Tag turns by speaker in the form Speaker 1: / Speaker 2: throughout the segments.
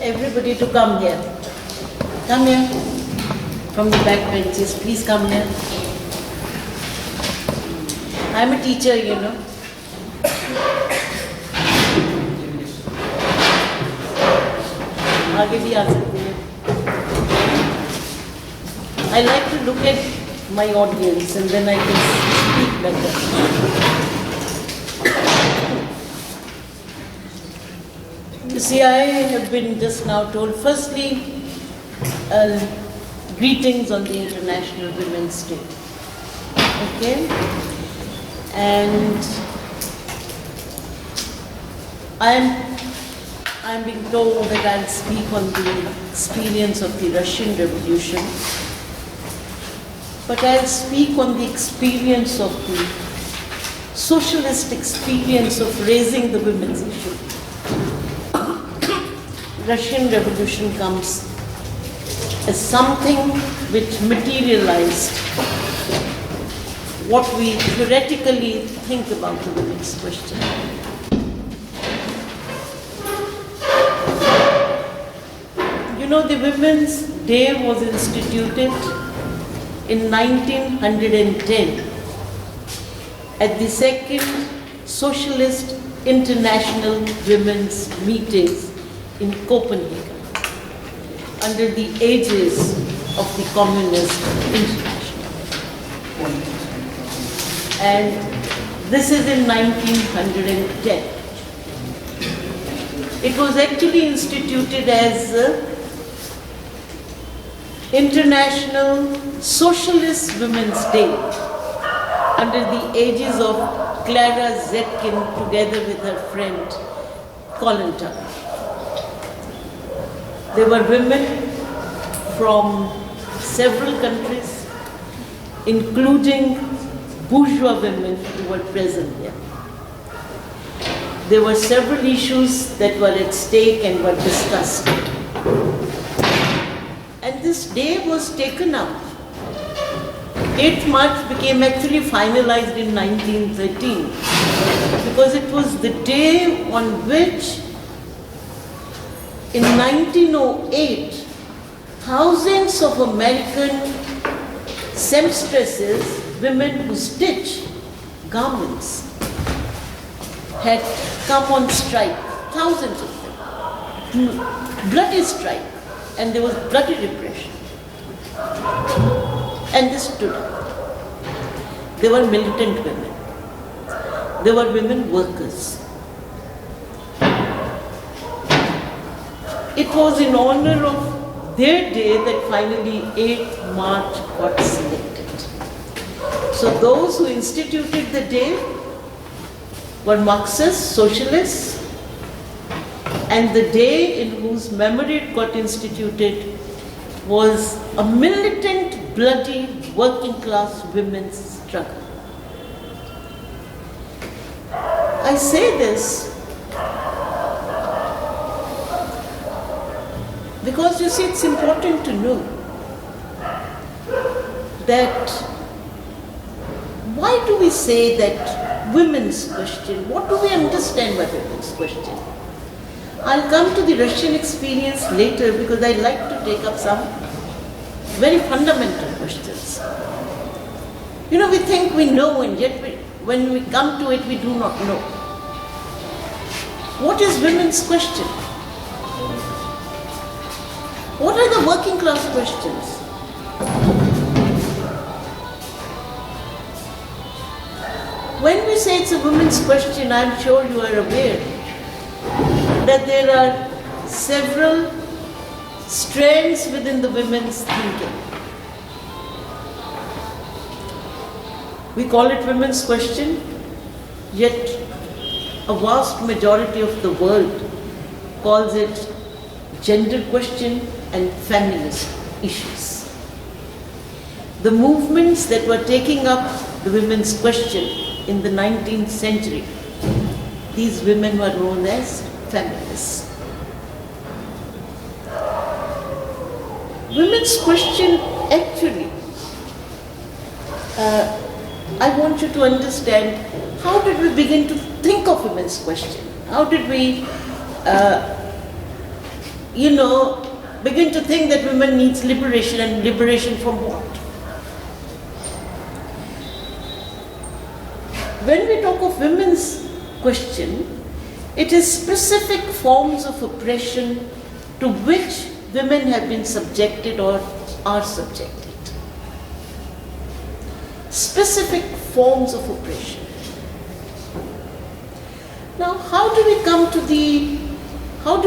Speaker 1: everybody to come here. Come here. From the back benches, please come here. I'm a teacher, you know. आगे भी आ सकते हैं. I like to look at my audience and then I can speak better. You see, I have been just now told, firstly, greetings on the International Women's Day. Okay? And I'm being told that I'll speak on the experience of the Russian Revolution, but I'll speak on the experience of the socialist experience of raising the women's issue. Russian Revolution comes as something which materialized what we theoretically think about the women's question. You know, the Women's Day was instituted in 1910 at the second Socialist International Women's Meetings in Copenhagen under the aegis of the Communist International. And this is in 1910. It was actually instituted as International Socialist Women's Day under the aegis of Clara Zetkin together with her friend Colin Tucker. There were women from several countries, including bourgeois women who were present here. There were several issues that were at stake and were discussed. And this day was taken up. 8th March became actually finalized in 1913 because it was the day on which in 1908 thousands of American seamstresses, women who stitch garments, had come on strike, thousands of them, bloody strike, and there was bloody repression. And they stood up. There were militant women. There were women workers. It was in honor of their day that finally 8th March got selected. So those who instituted the day were Marxists, socialists, and the day in whose memory it got instituted was a militant, bloody, working class women's struggle. I say this because you see, it's important to know that why do we say that women's question? What do we understand by women's question? I'll come to the Russian experience later because I like to take up some very fundamental questions. You know, we think we know and yet when we come to it, we do not know. What is women's question? What are the working class questions? When we say it's a women's question, I'm sure you are aware that there are several strands within the women's thinking. We call it women's question, yet a vast majority of the world calls it gender question and feminist issues. The movements that were taking up the women's question in the 19th century, these women were known as feminists. Women's question actually, I want you to understand, how did we begin to think of women's question? How did we begin to think that women needs liberation, and liberation from what? When we talk of women's question, it is specific forms of oppression to which women have been subjected or are subjected. Specific forms of oppression. Now, how do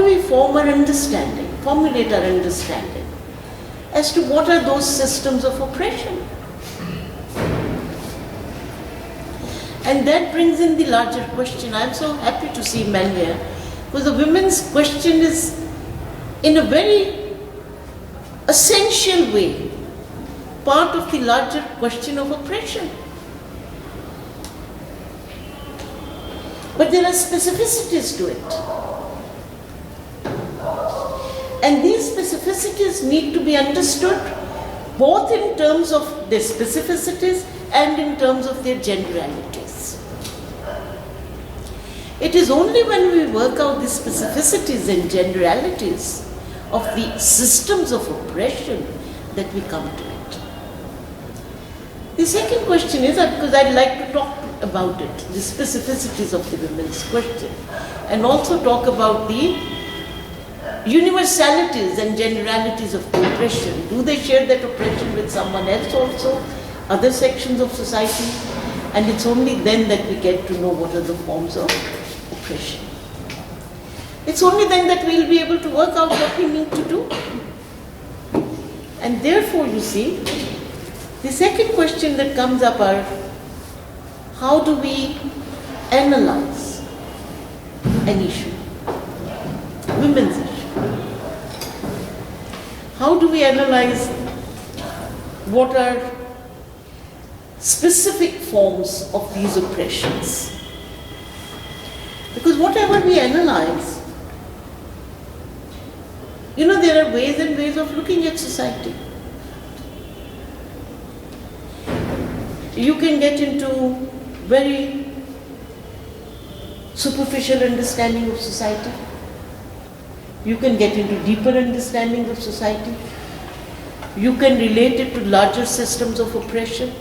Speaker 1: we form our understanding, formulate our understanding as to what are those systems of oppression? And that brings in the larger question. I'm so happy to see men here, because the women's question is, in a very essential way, part of the larger question of oppression. But there are specificities to it. And these specificities need to be understood both in terms of their specificities and in terms of their generalities. It is only when we work out the specificities and generalities of the systems of oppression that we come to it. The second question is, because I'd like to talk about it, the specificities of the women's question, and also talk about the universalities and generalities of the oppression. Do they share that oppression with someone else also, other sections of society? And it's only then that we get to know what are the forms of oppression. It's only then that we'll be able to work out what we need to do. And therefore, you see, the second question that comes up are, how do we analyze an issue, women's issue? How do we analyze what are specific forms of these oppressions? Because whatever we analyze, there are ways and ways of looking at society. You can get into very superficial understanding of society. You can get into deeper understanding of society. You can relate it to larger systems of oppression.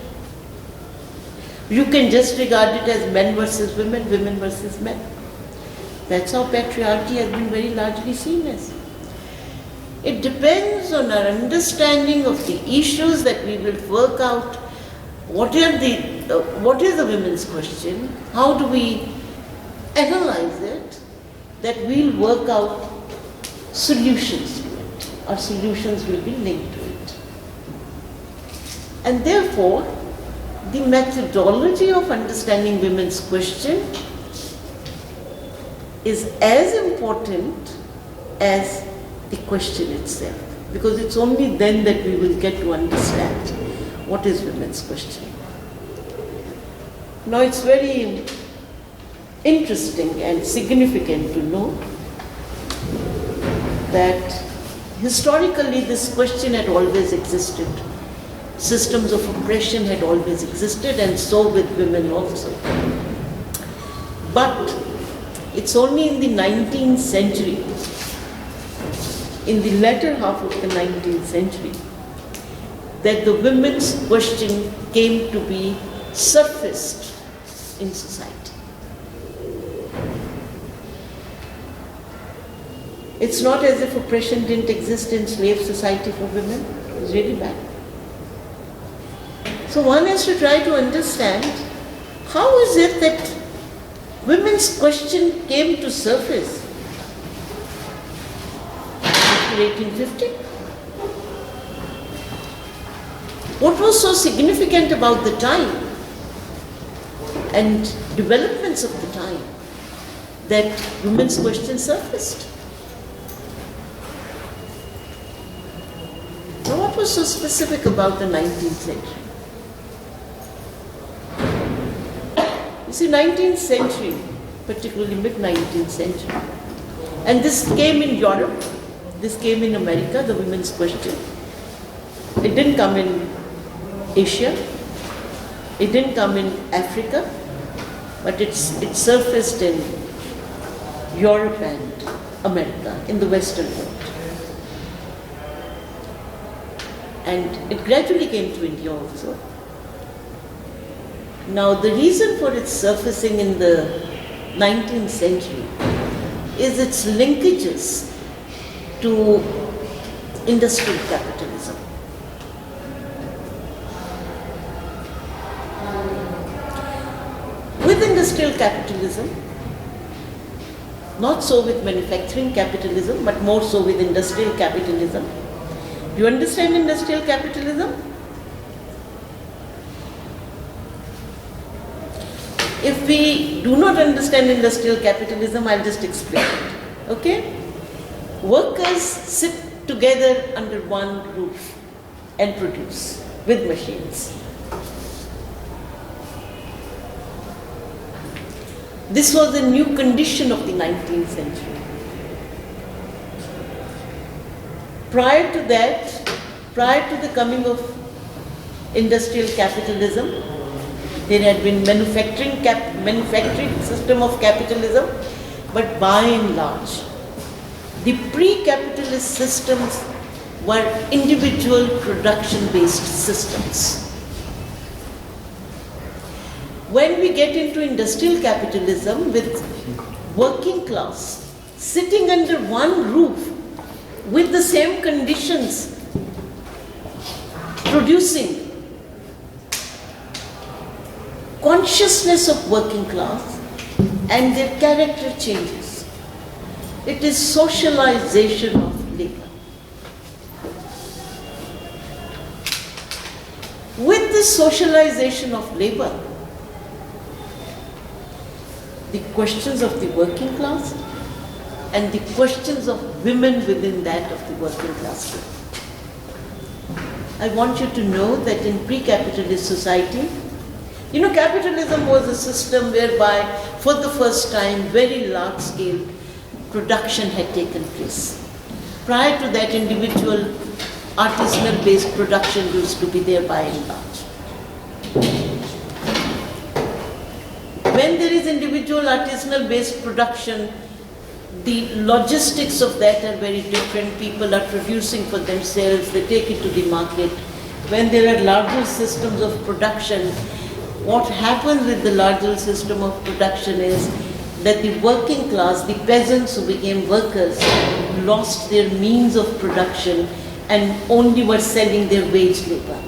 Speaker 1: You can just regard it as men versus women, women versus men. That's how patriarchy has been very largely seen as. It depends on our understanding of the issues that we will work out. What is the women's question? How do we analyze it? That we'll work out solutions to it. Our solutions will be linked to it. And therefore, the methodology of understanding women's question is as important as the question itself, because it's only then that we will get to understand what is women's question. Now, it's very interesting and significant to know that historically this question had always existed. Systems of oppression had always existed, and so with women also. But it's only in the 19th century, in the latter half of the 19th century, that the women's question came to be surfaced in society. It's not as if oppression didn't exist in slave society for women. It was really bad. So one has to try to understand, how is it that women's question came to surface after 1850? What was so significant about the time and developments of the time that women's question surfaced? Now, what was so specific about the 19th century? You see, 19th century, particularly mid-19th century, and this came in Europe, this came in America, the women's question. It didn't come in Asia, it didn't come in Africa, but it surfaced in Europe and America, in the Western world. and it gradually came to India also. Now, the reason for its surfacing in the 19th century is its linkages to industrial capitalism. With industrial capitalism, not so with manufacturing capitalism, but more so with industrial capitalism. Do you understand industrial capitalism? If we do not understand industrial capitalism, I'll just explain it. Okay? Workers sit together under one roof and produce with machines. This was a new condition of the 19th century. Prior to that, prior to the coming of industrial capitalism, there had been manufacturing system of capitalism, but by and large, the pre-capitalist systems were individual production-based systems. When we get into industrial capitalism with working class sitting under one roof with the same conditions, producing, consciousness of working class and their character changes. It is socialization of labor. With this socialization of labor, the questions of the working class and the questions of women within that of the working class. I want you to know that in pre-capitalist society, capitalism was a system whereby for the first time very large scale production had taken place. Prior to that, individual artisanal based production used to be there by and large. When there is individual artisanal based production, the logistics of that are very different. People are producing for themselves, they take it to the market. When there are larger systems of production, what happens with the larger system of production is that the working class, the peasants who became workers, lost their means of production and only were selling their wage labor.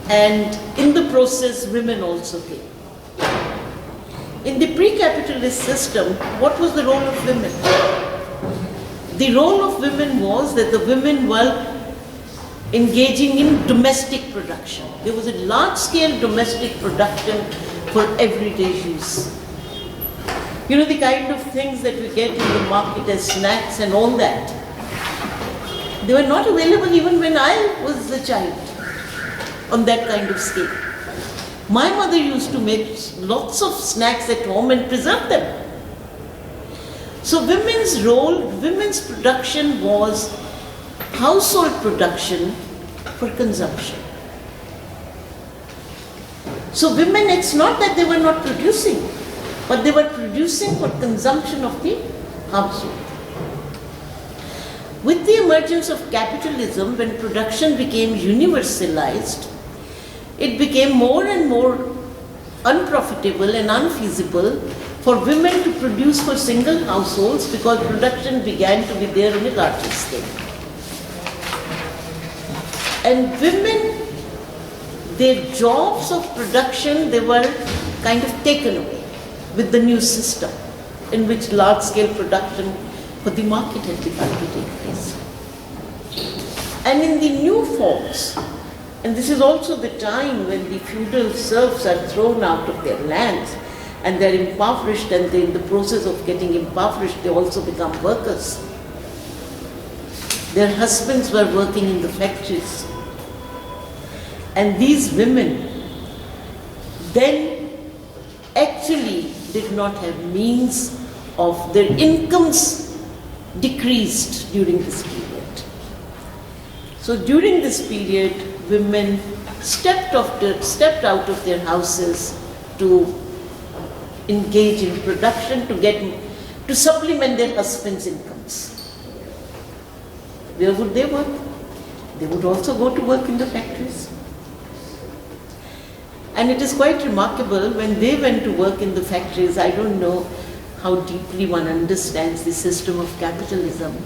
Speaker 1: And in the process, women also came. In the pre-capitalist system, what was the role of women? The role of women was that the women were engaging in domestic production. There was a large-scale domestic production for everyday use. The kind of things that we get in the market as snacks and all that, they were not available even when I was a child on that kind of scale. My mother used to make lots of snacks at home and preserve them. So women's role, women's production was household production for consumption. So women, it's not that they were not producing, but they were producing for consumption of the household. With the emergence of capitalism, when production became universalized, it became more and more unprofitable and unfeasible for women to produce for single households because production began to be there on a larger scale. And women, their jobs of production, they were kind of taken away with the new system in which large-scale production for the market had begun to take place. And in the new forms, and this is also the time when the feudal serfs are thrown out of their lands and they're impoverished, and in the process of getting impoverished, they also become workers. Their husbands were working in the factories. And these women then actually did not have means of their incomes decreased during this period. So during this period, women stepped out of their houses to engage in production to supplement their husbands' incomes. Where would they work? They would also go to work in the factories. And it is quite remarkable when they went to work in the factories. I don't know how deeply one understands the system of capitalism.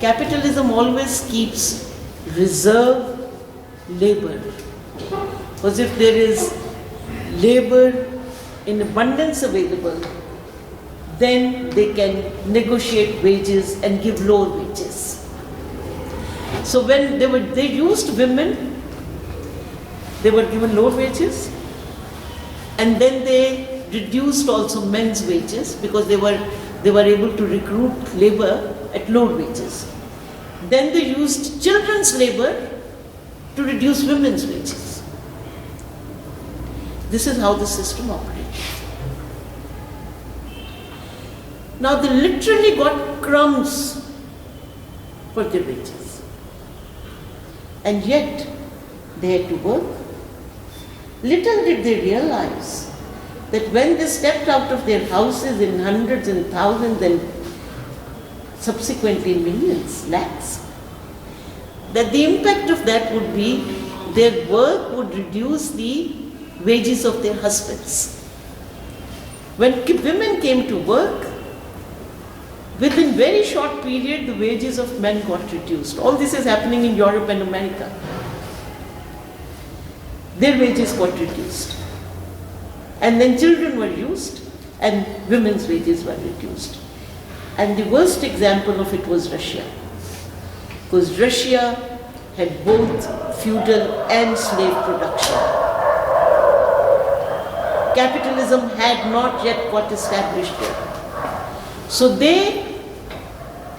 Speaker 1: Capitalism always keeps reserve labor. Because if there is labor in abundance available, then they can negotiate wages and give lower wages. So when they used women, they were given lower wages, and then they reduced also men's wages because they were able to recruit labor at lower wages. Then they used children's labor to reduce women's wages. This is how the system operates. Now they literally got crumbs for their wages. And yet they had to work. Little did they realize that when they stepped out of their houses in hundreds and thousands and subsequently millions, lakhs, that the impact of that would be their work would reduce the wages of their husbands. When women came to work, within very short period, the wages of men got reduced. All this is happening in Europe and America. Their wages got reduced. And then children were used and women's wages were reduced. And the worst example of it was Russia. Because Russia had both feudal and slave production. Capitalism had not yet got established there. So they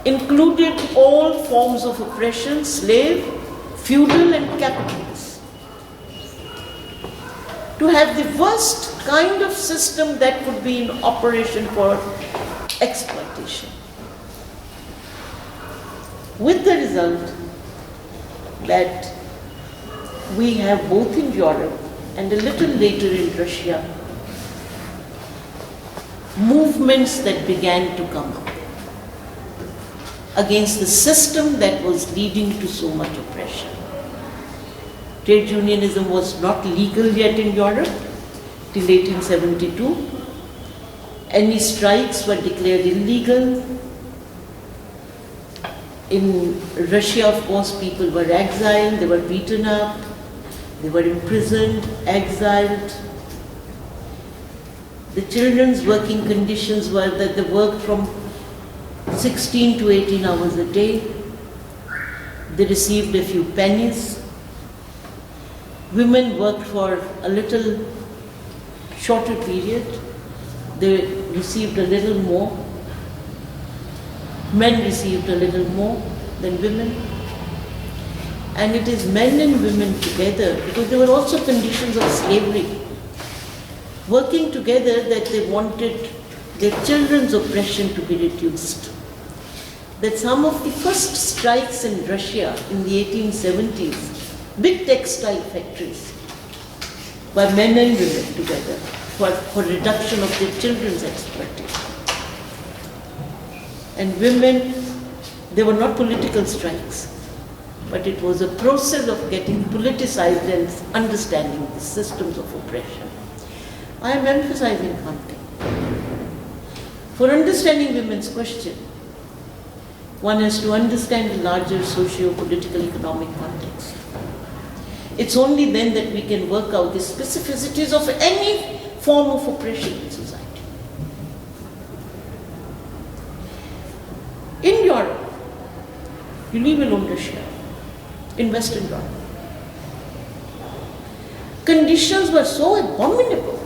Speaker 1: included all forms of oppression, slave, feudal and capitalist, to have the worst kind of system that could be in operation for exploitation. With the result that we have both in Europe and a little later in Russia, movements that began to come up against the system that was leading to so much oppression. Trade unionism was not legal yet in Europe till 1872. Any strikes were declared illegal. In Russia, of course, people were exiled, they were beaten up, they were imprisoned, exiled. The children's working conditions were that they worked from 16 to 18 hours a day. They received a few pennies. Women worked for a little shorter period. They received a little more. Men received a little more than women. And it is men and women together, because there were also conditions of slavery, working together, that they wanted their children's oppression to be reduced. That some of the first strikes in Russia in the 1870s, big textile factories, by men and women together for reduction of their children's exploitation. And women, they were not political strikes, but it was a process of getting politicized and understanding the systems of oppression. I am emphasizing one thing. For understanding women's question, one has to understand the larger socio-political economic context. It's only then that we can work out the specificities of any form of oppression in society. In Europe, you leave alone Russia, in Western Europe, conditions were so abominable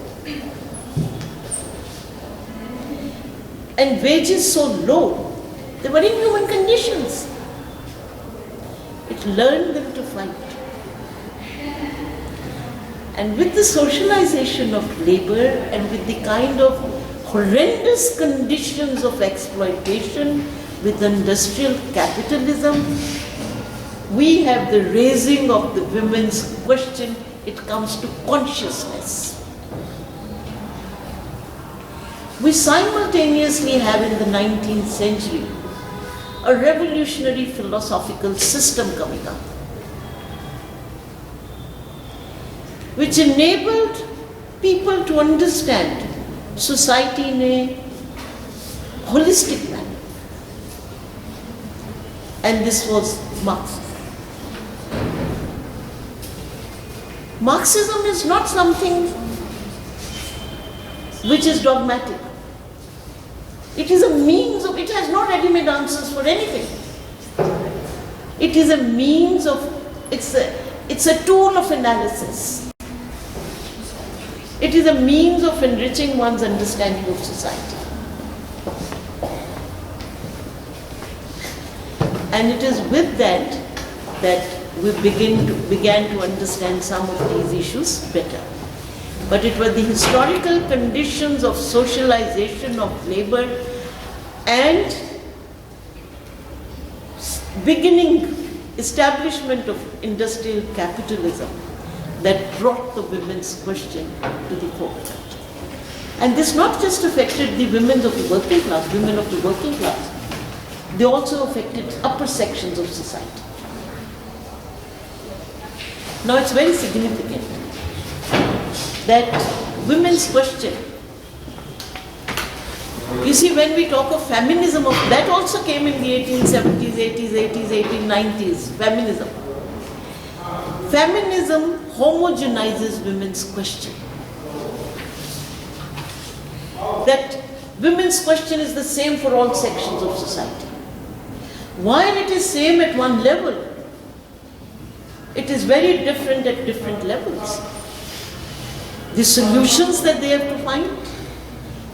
Speaker 1: and wages so low. They were inhuman conditions. It learned them to fight. And with the socialization of labor and with the kind of horrendous conditions of exploitation with industrial capitalism, we have the raising of the women's question. It comes to consciousness. We simultaneously have in the 19th century a revolutionary philosophical system coming up, which enabled people to understand society in a holistic manner. And this was Marxism. Marxism is not something which is dogmatic. It is a means of, it has no ready-made answers for anything. It is a means of, it's a tool of analysis. It is a means of enriching one's understanding of society. And it is with that we began to understand some of these issues better. But it was the historical conditions of socialization of labor and beginning establishment of industrial capitalism that brought the women's question to the forefront. And this not just affected the women of the working class, they also affected upper sections of society. Now it's very significant that women's question, you see, when we talk of feminism, that also came in the 1870s, 80s, 80s, 1890s, feminism. Feminism homogenizes women's question. That women's question is the same for all sections of society. While it is same at one level, it is very different at different levels. The solutions that they have to find,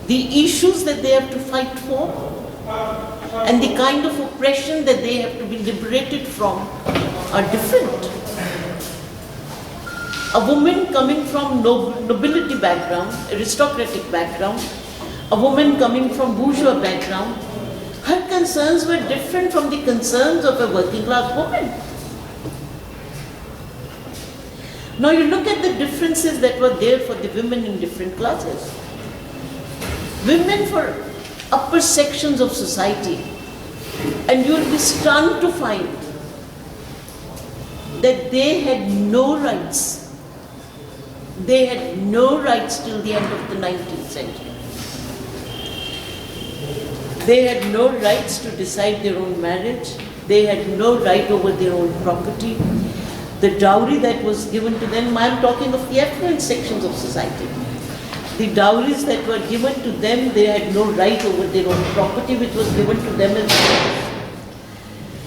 Speaker 1: the issues that they have to fight for, and the kind of oppression that they have to be liberated from are different. A woman coming from nobility background, aristocratic background, a woman coming from bourgeois background, her concerns were different from the concerns of a working class woman. Now you look at the differences that were there for the women in different classes. Women for upper sections of society, and you will be stunned to find that they had no rights. They had no rights till the end of the 19th century. They had no rights to decide their own marriage. They had no right over their own property. The dowry that was given to them, I am talking of the affluent sections of society. The dowries that were given to them, they had no right over their own property which was given to them as well.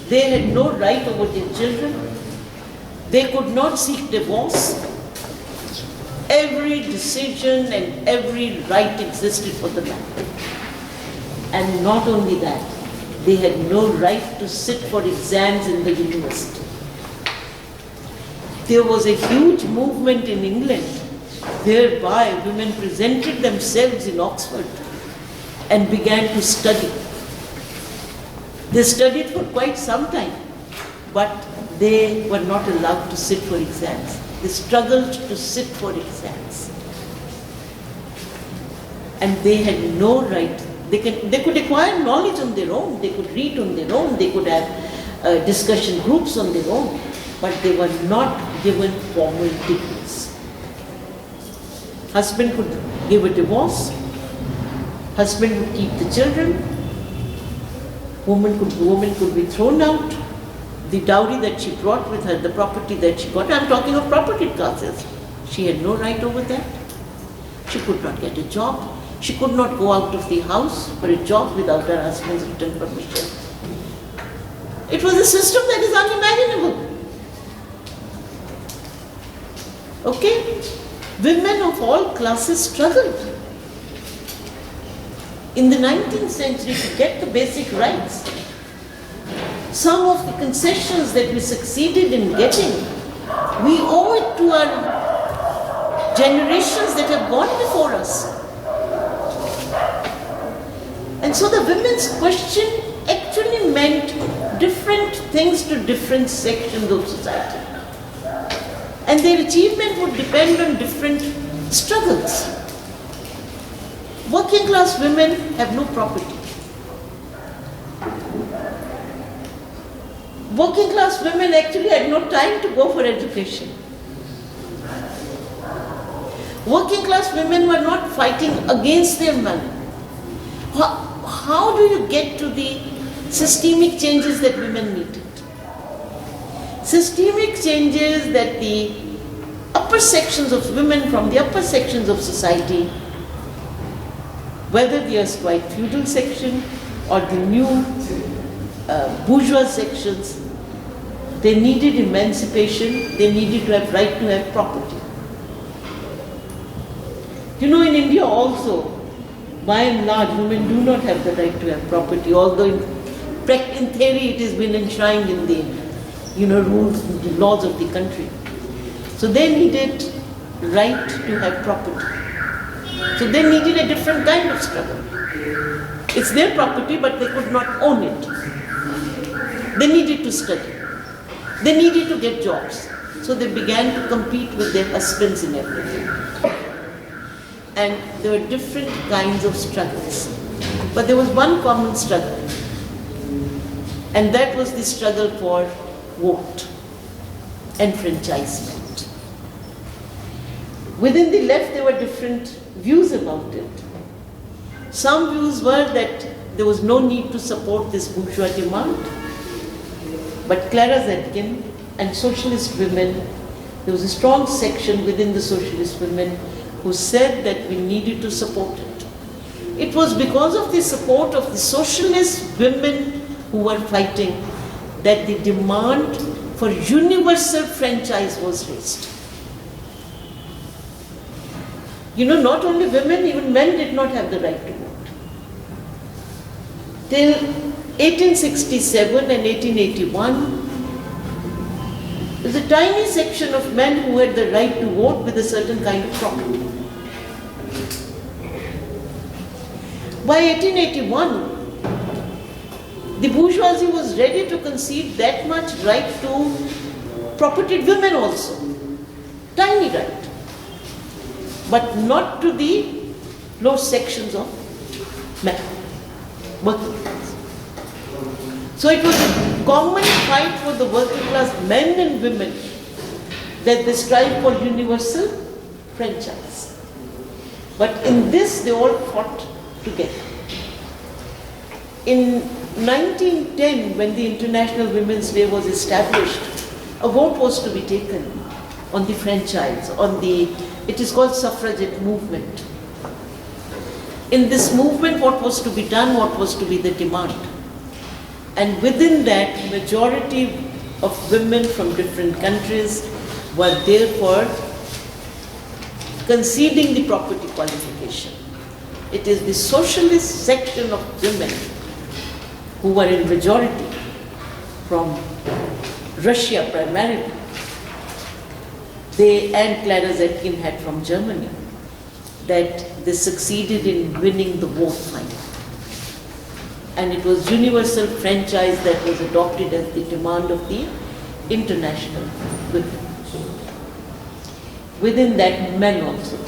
Speaker 1: They had no right over their children. They could not seek divorce. Every decision and every right existed for the man. And not only that, they had no right to sit for exams in the university. There was a huge movement in England whereby women presented themselves in Oxford and began to study. They studied for quite some time, but they were not allowed to sit for exams. They struggled to sit for exams. And they had no right. They could acquire knowledge on their own, they could read on their own, they could have discussion groups on their own, but they were not given formal degrees. Husband could give a divorce, husband would keep the children, woman could be thrown out. The dowry that she brought with her, the property that she got, I'm talking of property classes, she had no right over that. She could not get a job. She could not go out of the house for a job without her husband's written permission. It was a system that is unimaginable. Okay? Women of all classes struggled in the 19th century to get the basic rights. Some of the concessions that we succeeded in getting, we owe it to our generations that have gone before us. And so the women's question actually meant different things to different sections of society. And their achievement would depend on different struggles. Working class women have no property. Working class women actually had no time to go for education. Working class women were not fighting against their money. How do you get to the systemic changes that women needed? Systemic changes that the upper sections of women from the upper sections of society, whether the erstwhile feudal section or the new bourgeois sections, they needed emancipation, they needed to have right to have property. You know, in India also, by and large, women do not have the right to have property, although in theory it has been enshrined in the rules and the laws of the country. So they needed right to have property. So they needed a different kind of struggle. It's their property, but they could not own it. They needed to study. They needed to get jobs. So they began to compete with their husbands in everything. And there were different kinds of struggles. But there was one common struggle. And that was the struggle for vote, enfranchisement. Within the left, there were different views about it. Some views were that there was no need to support this bourgeois demand. But Clara Zetkin and socialist women, there was a strong section within the socialist women who said that we needed to support it. It was because of the support of the socialist women who were fighting that the demand for universal franchise was raised. Not only women, even men did not have the right to vote. Till 1867 and 1881, there was a tiny section of men who had the right to vote with a certain kind of property. By 1881, the bourgeoisie was ready to concede that much right to propertied women also. Tiny right. But not to the low sections of men, working class. So it was a common fight for the working class men and women that they strive for universal franchise. But in this they all fought together. In 1910, when the International Women's Day was established, a vote was to be taken on the franchise, it is called suffragette movement. In this movement, what was to be done, what was to be the demand? And within that, majority of women from different countries were therefore conceding the property qualification. It is the socialist section of women who were in majority from Russia primarily. They and Clara Zetkin had from Germany, that they succeeded in winning the vote finally. And it was universal franchise that was adopted as the demand of the international women. Within that, men also.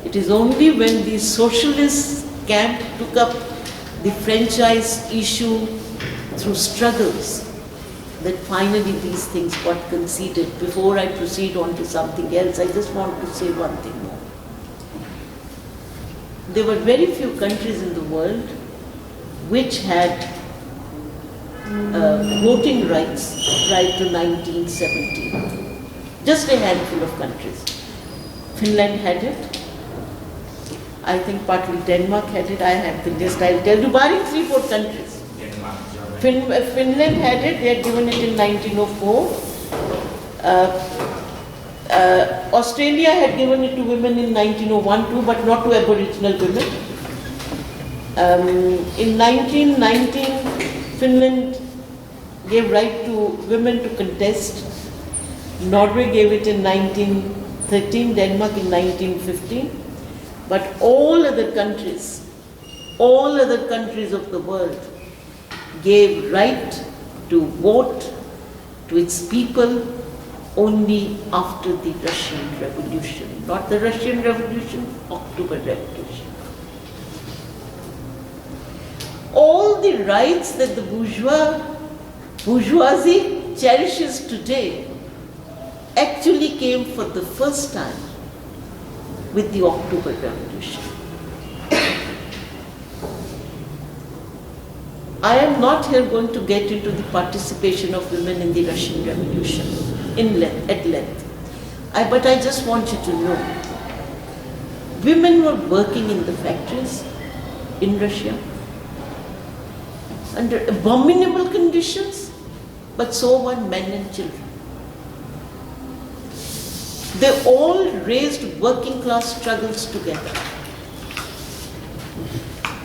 Speaker 1: It is only when the socialist camp took up the franchise issue through struggles that finally these things got conceded. Before I proceed on to something else, I just want to say one thing more. There were very few countries in the world which had voting rights prior to 1917. Just a handful of countries. Finland had it. I think partly Denmark had it. I have the list. I'll tell you, barring 3-4 countries. Finland had it. They had given it in 1904. Australia had given it to women in 1901 too, but not to Aboriginal women. In 1919, Finland gave right to women to contest. Norway gave it in 1913, Denmark in 1915. But all other countries of the world gave right to vote to its people only after the Russian Revolution. Not the Russian Revolution, October Revolution. All the rights that the bourgeois bourgeoisie cherishes today actually came for the first time with the October Revolution. I am not here going to get into the participation of women in the Russian Revolution at length. But I just want you to know, women were working in the factories in Russia under abominable conditions, but so were men and children. They all raised working class struggles together.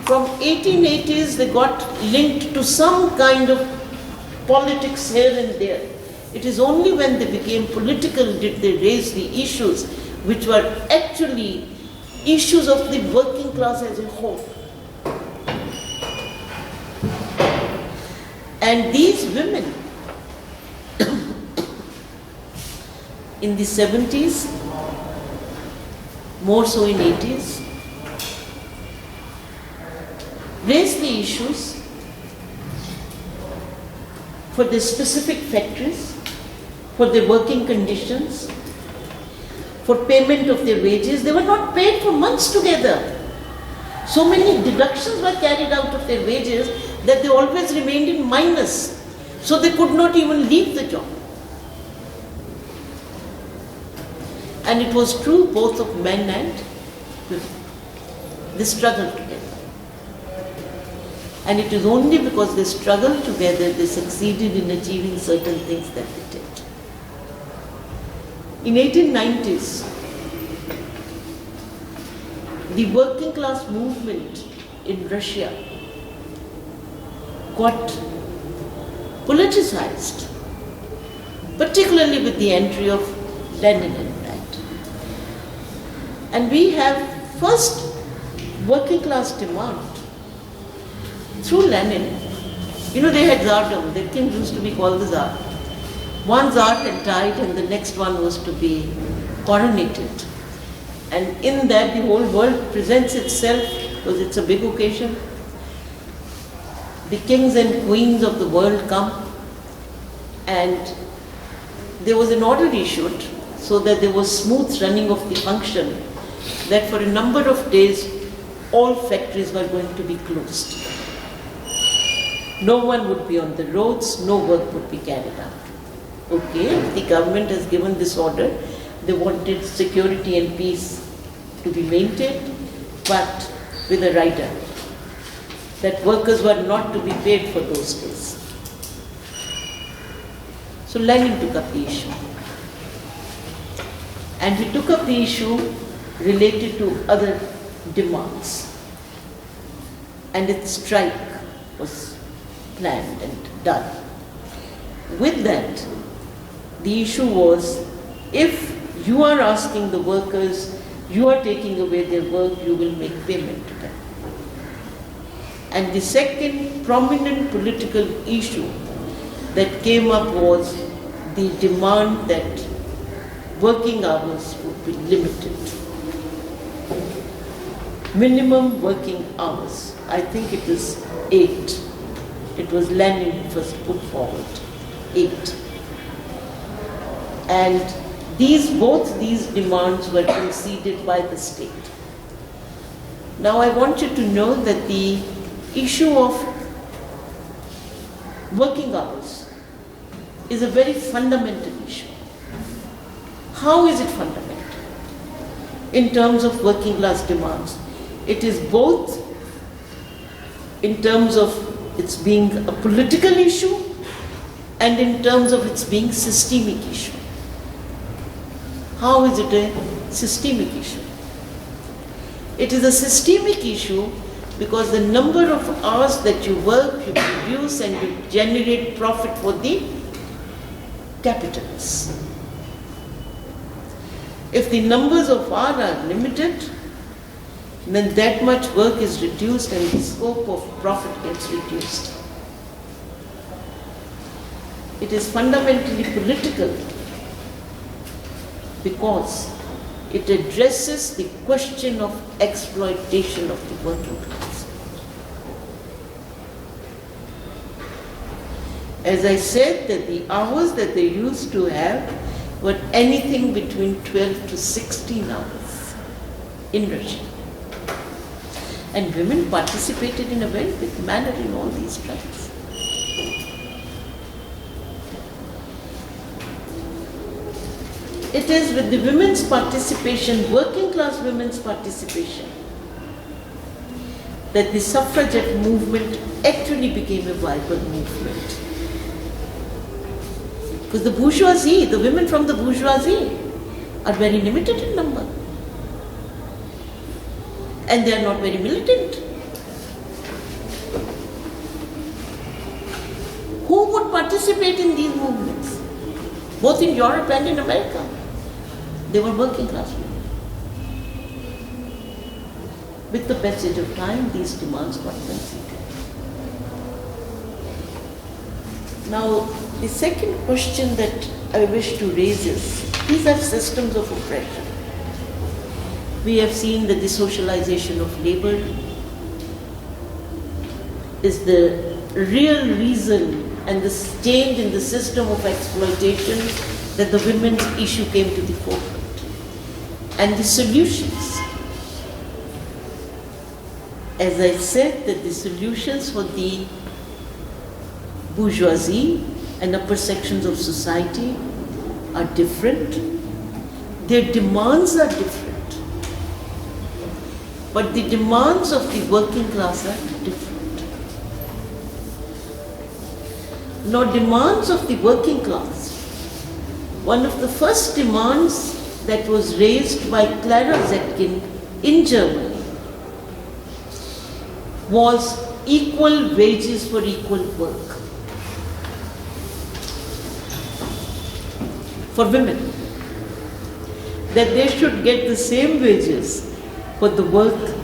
Speaker 1: From 1880s, they got linked to some kind of politics here and there. It is only when they became political did they raise the issues which were actually issues of the working class as a whole. And these women in the 70s, more so in 80s, raised the issues for the specific factories, for their working conditions, for payment of their wages. They were not paid for months together. So many deductions were carried out of their wages that they always remained in minus. So they could not even leave the job. And it was true both of men and women. They struggled together. And it is only because they struggled together they succeeded in achieving certain things that they did. In 1890s, the working class movement in Russia got politicized, particularly with the entry of Lenin in that. And we have first working class demand through Lenin. You know, they had tsardom. Their king used to be called the Tsar. One Tsar had died and the next one was to be coronated. And in that the whole world presents itself because it's a big occasion. The kings and queens of the world come, and there was an order issued so that there was smooth running of the function, that for a number of days all factories were going to be closed. No one would be on the roads, no work would be carried out. Okay, the government has given this order. They wanted security and peace to be maintained, but with a rider, that workers were not to be paid for those days. So Lenin took up the issue. And he took up the issue related to other demands. And its strike was planned and done. With that, the issue was, if you are asking the workers, you are taking away their work, you will make payment to them. And the second prominent political issue that came up was the demand that working hours would be limited. Minimum working hours. I think it is 8. It was Lenin who first put forward 8. And both these demands were conceded by the state. Now I want you to know that the issue of working hours is a very fundamental issue. How is it fundamental? In terms of working class demands, it is both in terms of its being a political issue and in terms of its being systemic issue. How is it a systemic issue? It is a systemic issue because the number of hours that you work, you produce and you generate profit for the capitalists. If the numbers of hours are limited, then that much work is reduced and the scope of profit gets reduced. It is fundamentally political because it addresses the question of exploitation of the working class. As I said, that the hours that they used to have were anything between 12 to 16 hours in Russia. And women participated in a very big manner in all these strikes. It is with the women's participation, working class women's participation, that the suffragette movement actually became a viable movement. Because the bourgeoisie, the women from the bourgeoisie, are very limited in number. And they are not very militant. Who would participate in these movements? Both in Europe and in America. They were working class women. With the passage of time, these demands got conceded. Now, the second question that I wish to raise is, these are systems of oppression. We have seen that the socialization of labor is the real reason and the change in the system of exploitation that the women's issue came to the forefront. And the solutions. As I said, that the solutions for the bourgeoisie and upper sections of society are different. Their demands are different. But the demands of the working class are different. Now, demands of the working class. One of the first demands that was raised by Clara Zetkin in Germany was equal wages for equal work for women. That they should get the same wages for the work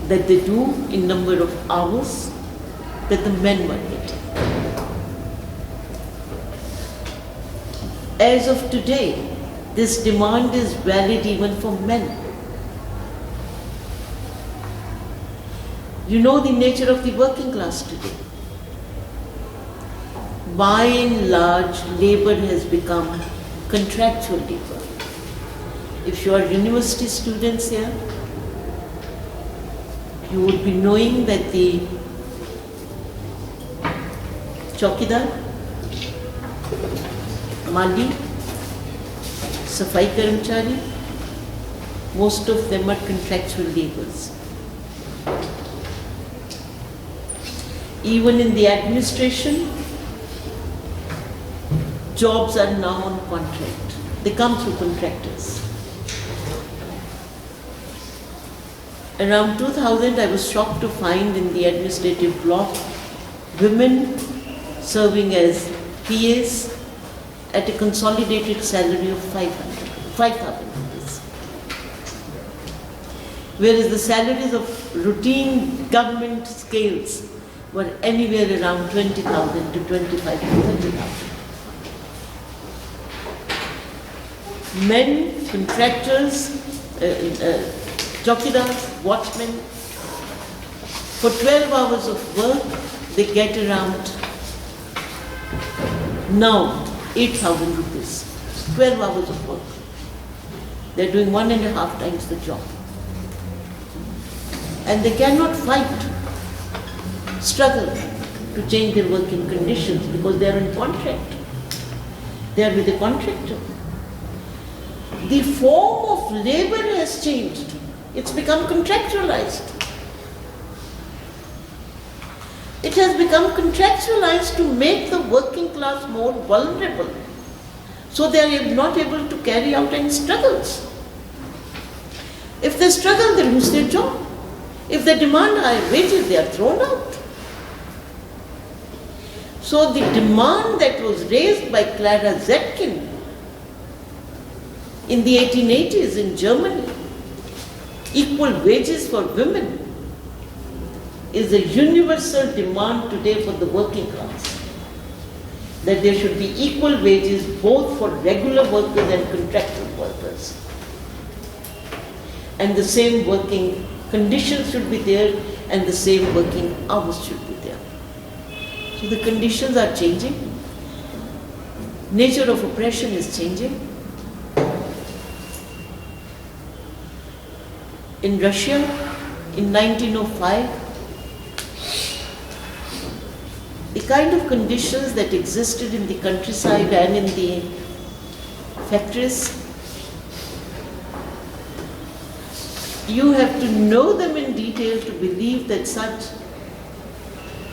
Speaker 1: that they do in number of hours that the men were getting. As of today, this demand is valid even for men. You know the nature of the working class today. By and large, labor has become contractual labor. If you are university students here, you would be knowing that the chowkidar, mali, safai karamchari, most of them are contractual laborers. Even in the administration, jobs are now on contract. They come through contractors. Around 2000, I was shocked to find in the administrative block women serving as PAs at a consolidated salary of 5,000 rupees. Whereas the salaries of routine government scales were anywhere around 20,000 to 25,000 to 30,000. Men, contractors, chowkidars, watchmen, for 12 hours of work, they get around now 8,000 rupees. 12 hours of work. They're doing 1.5 times the job. And they cannot fight, struggle to change their working conditions because they are in contract. They are with a contractor. The form of labor has changed. It's become contractualized. It has become contractualized to make the working class more vulnerable. So they are not able to carry out any struggles. If they struggle, they lose their job. If they demand higher wages, they are thrown out. So the demand that was raised by Clara Zetkin in the 1880s in Germany, equal wages for women, is a universal demand today for the working class. That there should be equal wages both for regular workers and contractual workers. And the same working conditions should be there and the same working hours should be there. So the conditions are changing. Nature of oppression is changing. In Russia, in 1905, the kind of conditions that existed in the countryside and in the factories, you have to know them in detail to believe that such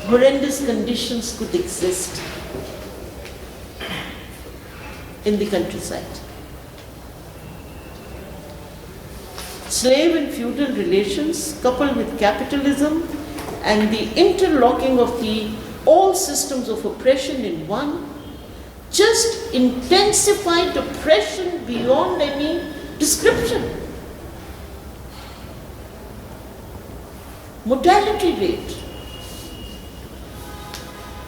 Speaker 1: horrendous conditions could exist in the countryside. Slave and feudal relations coupled with capitalism and the interlocking of all systems of oppression in one just intensified oppression beyond any description. Mortality rate,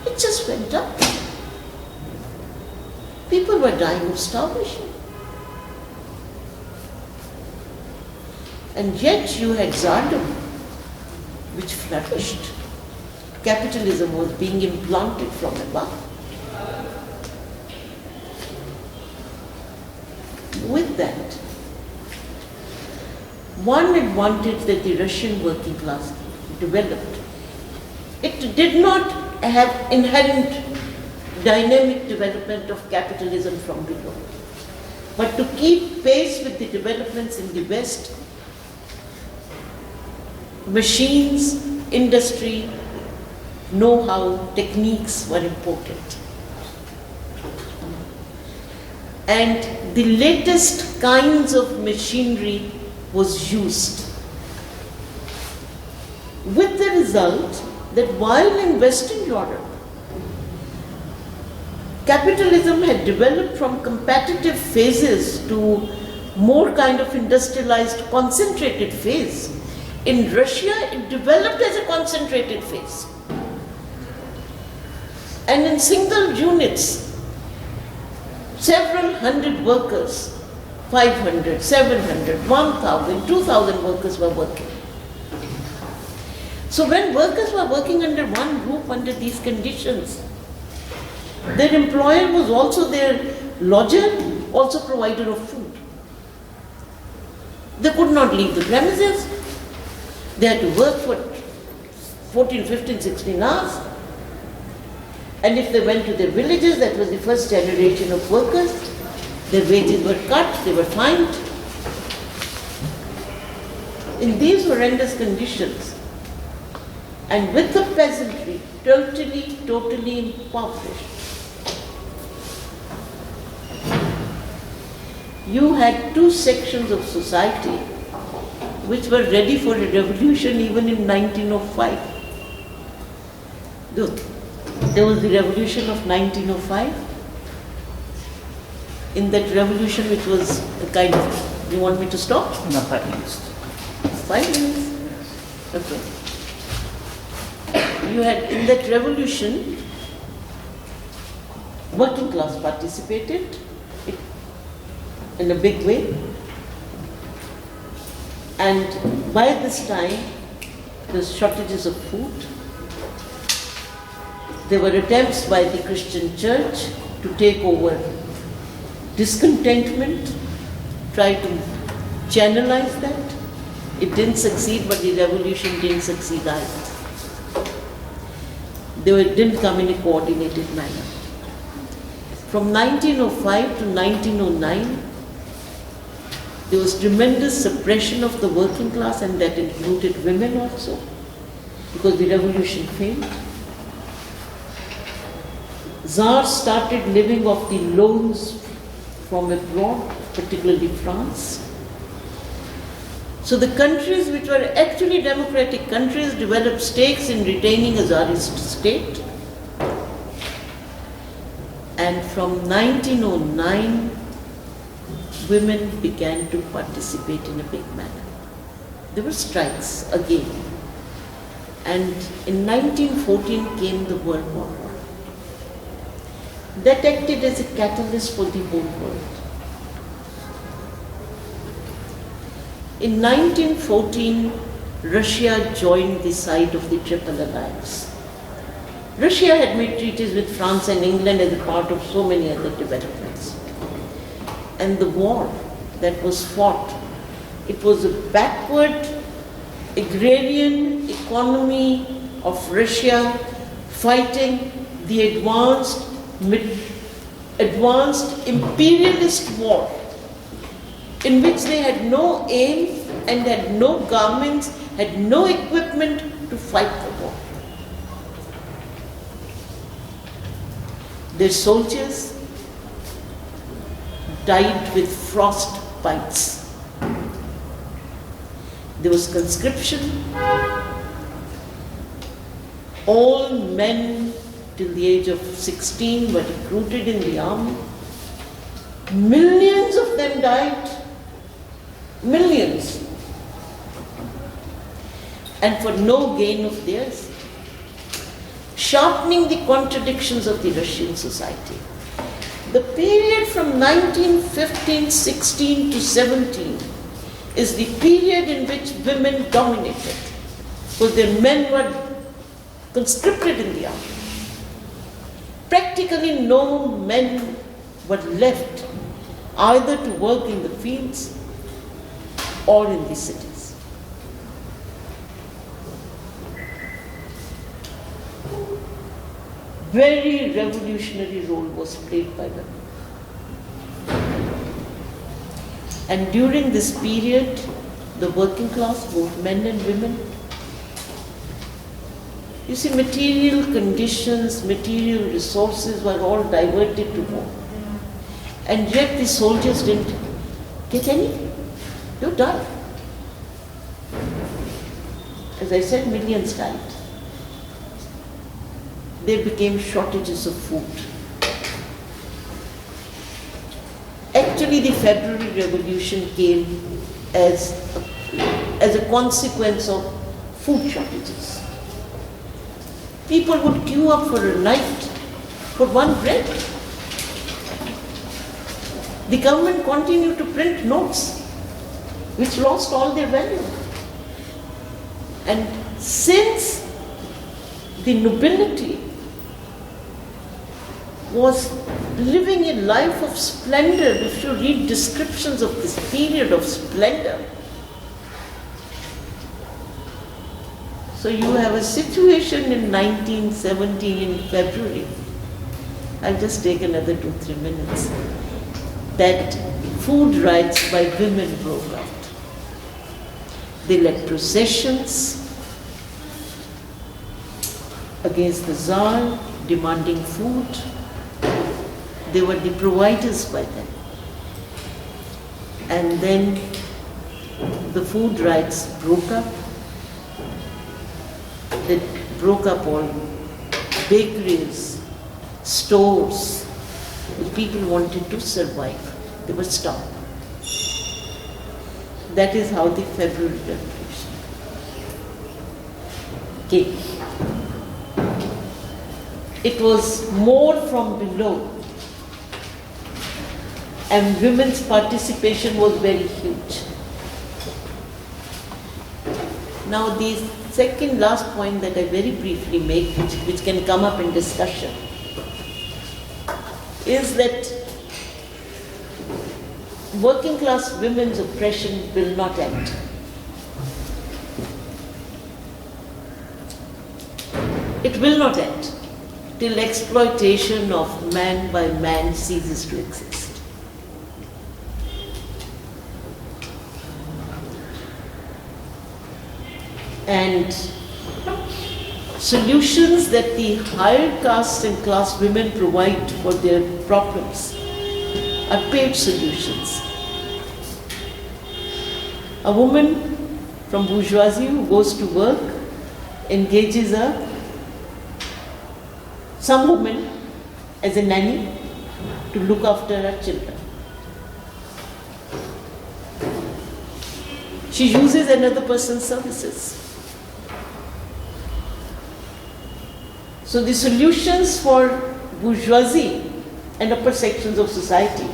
Speaker 1: it just went up. People were dying of starvation. And yet you had Tsardom, which flourished. Capitalism was being implanted from above. With that, one advantage that the Russian working class developed, it did not have inherent dynamic development of capitalism from below. But to keep pace with the developments in the West, machines, industry, know-how, techniques were important. And the latest kinds of machinery was used. With the result that while in Western Europe, capitalism had developed from competitive phases to more kind of industrialized concentrated phase, in Russia it developed as a concentrated phase. And in single units, several hundred workers, 500, 700, 1,000, 2,000 workers were working. So when workers were working under one roof under these conditions, their employer was also their lodger, also provider of food. They could not leave the premises. They had to work for 14, 15, 16 hours. And if they went to their villages, that was the first generation of workers, their wages were cut, they were fined. In these horrendous conditions, and with the peasantry totally impoverished, you had two sections of society which were ready for a revolution even in 1905. There was the revolution of 1905. In that revolution, which was a kind of, you want me to stop?
Speaker 2: No, 5 minutes.
Speaker 1: 5 minutes? Okay. You had, in that revolution, working class participated in a big way. And by this time, there was shortages of food. There were attempts by the Christian church to take over discontentment, try to channelize that. It didn't succeed, but the revolution didn't succeed either. Didn't come in a coordinated manner. From 1905 to 1909, there was tremendous suppression of the working class, and that included women also, because the revolution failed. Tsars started living off the loans from abroad, particularly France. So the countries which were actually democratic countries developed stakes in retaining a Tsarist state. And from 1909, women began to participate in a big manner. There were strikes again. And in 1914 came the World War. That acted as a catalyst for the whole world. In 1914, Russia joined the side of the Triple Alliance. Russia had made treaties with France and England as a part of so many other developments. And the war that was fought, it was a backward agrarian economy of Russia fighting the advanced imperialist war, in which they had no aim and had no garments, had no equipment to fight the war. Their soldiers died with frost bites. There was conscription. All men till the age of 16 were recruited in the army. Millions of them died. Millions. And for no gain of theirs. Sharpening the contradictions of the Russian society. The period from 1915-16 to 17 is the period in which women dominated, because their men were conscripted in the army. Practically no men were left either to work in the fields or in the cities. Very revolutionary role was played by women. And during this period, the working class, both men and women, you see, material conditions, material resources were all diverted to war. And yet the soldiers didn't get anything. You died. As I said, millions died. There became shortages of food. Actually, the February Revolution came as a consequence of food shortages. People would queue up for a night for one bread. The government continued to print notes, which lost all their value. And since the nobility was living a life of splendor, if you read descriptions of this period of splendor, so you have a situation in 1917 in February, I'll just take another 2-3 minutes, that food riots by women broke out. They led processions against the Tsar, demanding food. They were the providers by then. And then the food riots broke up. They broke up all bakeries, stores. The people wanted to survive. They were starved. That is how the February Revolution came. It was more from below, and women's participation was very huge. Now the second last point that I very briefly make, which can come up in discussion, is that working class women's oppression will not end. It will not end till exploitation of man by man ceases to exist. And solutions that the higher caste and class women provide for their problems are paid solutions. A woman from bourgeoisie who goes to work engages some woman as a nanny to look after her children. She uses another person's services. So the solutions for bourgeoisie and upper sections of society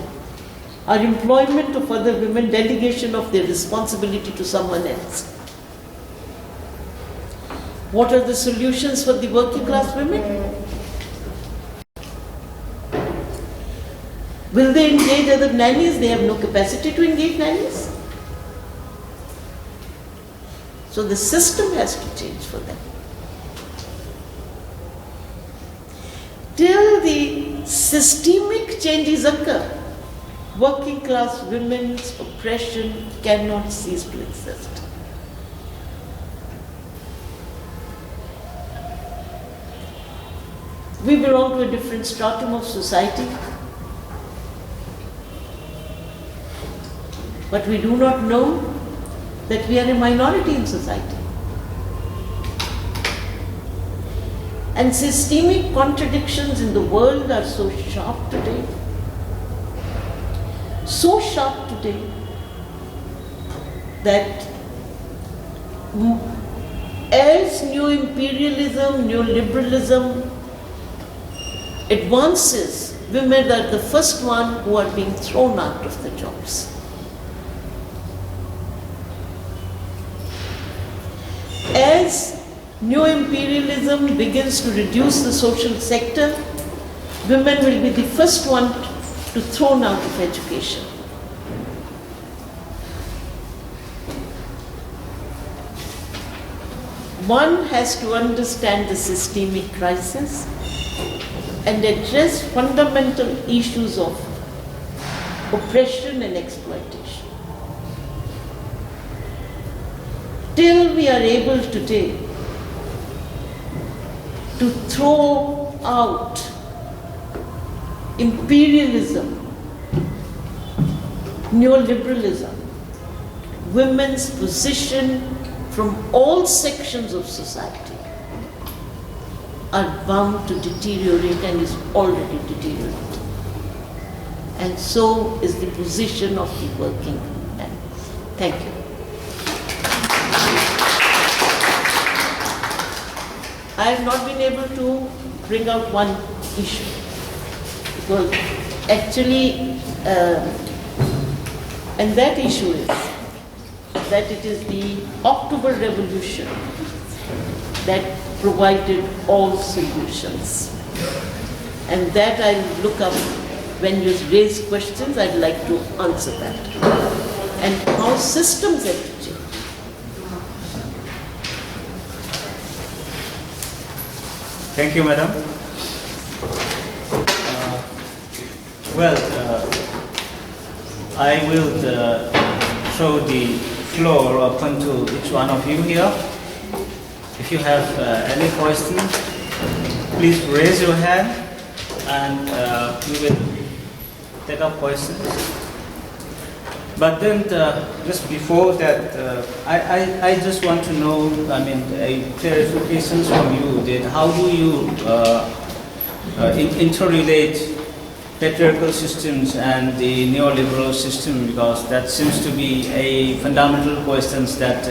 Speaker 1: are employment of other women, delegation of their responsibility to someone else. What are the solutions for the working class women? Will they engage other nannies? They have no capacity to engage nannies. So the system has to change for them. Till the systemic changes occur, working class women's oppression cannot cease to exist. We belong to a different stratum of society, but we do not know that we are a minority in society. And systemic contradictions in the world are so sharp today, that as new imperialism, neoliberalism advances, women are the first one who are being thrown out of the jobs. As new imperialism begins to reduce the social sector, women will be the first one to thrown out of education. One has to understand the systemic crisis and address fundamental issues of oppression and exploitation. Till we are able today to throw out imperialism, neoliberalism, women's position from all sections of society are bound to deteriorate and is already deteriorating. And so is the position of the working man. Thank you. I have not been able to bring out one issue because actually, and that issue is that it is the October Revolution that provided all solutions. And that I look up when you raise questions, I'd like to answer that. And how systems have to change.
Speaker 2: Thank you, madam. I will throw the floor open to each one of you here. If you have any questions, please raise your hand and we will take up questions. But then, just before that, I just want to know, clarifications from you that how do you interrelate patriarchal systems and the neoliberal system, because that seems to be a fundamental question that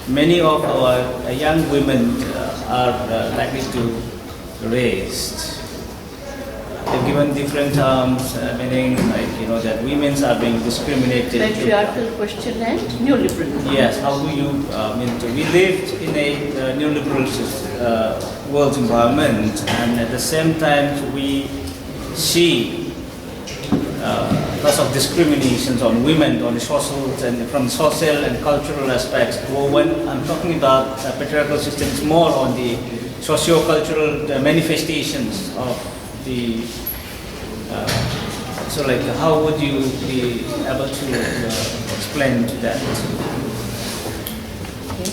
Speaker 2: many of our young women are likely to raise. They're given different terms, meaning that women are being discriminated.
Speaker 1: Patriarchal question and neoliberal.
Speaker 2: Yes, how do you, we lived in a neoliberal world environment, and at the same time we see lots of discriminations on women, on the social and from social and cultural aspects. Well, when I'm talking about patriarchal systems, more on the socio-cultural manifestations of the. So, how would you be able to explain that?
Speaker 1: Okay.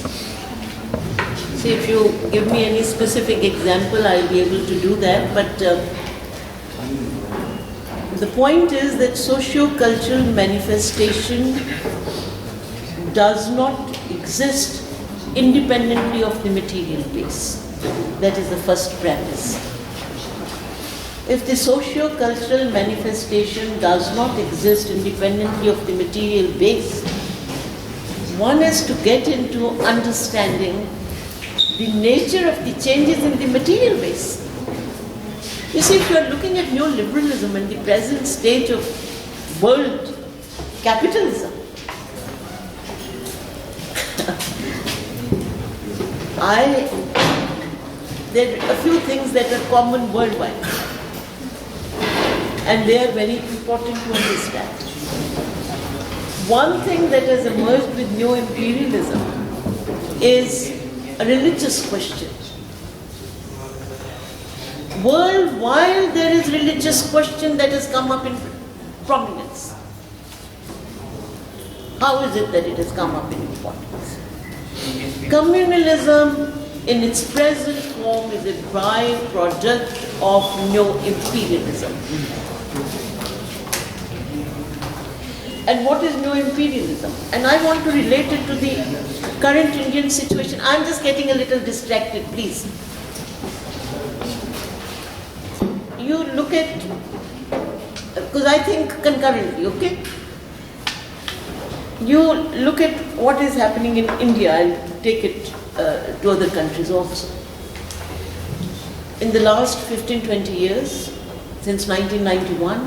Speaker 1: See, if you give me any specific example, I'll be able to do that. But the point is that socio-cultural manifestation does not exist independently of the material base. That is the first premise. If the socio-cultural manifestation does not exist independently of the material base, one has to get into understanding the nature of the changes in the material base. You see, if you are looking at neoliberalism and the present stage of world capitalism, I there are a few things that are common worldwide, and they are very important to understand. One thing that has emerged with neo-imperialism is a religious question. Worldwide, there is religious question that has come up in prominence. How is it that it has come up in importance? Communalism, in its present form, is a byproduct of neo-imperialism. And what is neo-imperialism? And I want to relate it to the current Indian situation. I'm just getting a little distracted, please. You look at, because I think concurrently, okay? You look at what is happening in India and take it to other countries also. In the last 15-20 years, since 1991,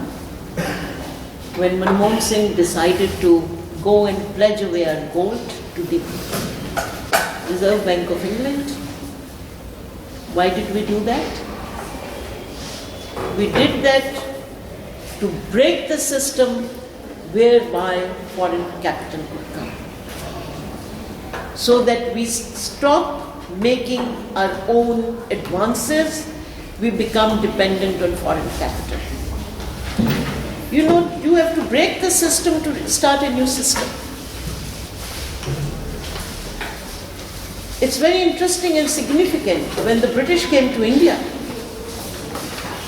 Speaker 1: when Manmohan Singh decided to go and pledge away our gold to the Reserve Bank of England, why did we do that? We did that to break the system whereby foreign capital could come, so that we stop making our own advances, we become dependent on foreign capital. You know, you have to break the system to start a new system. It's very interesting and significant. When the British came to India,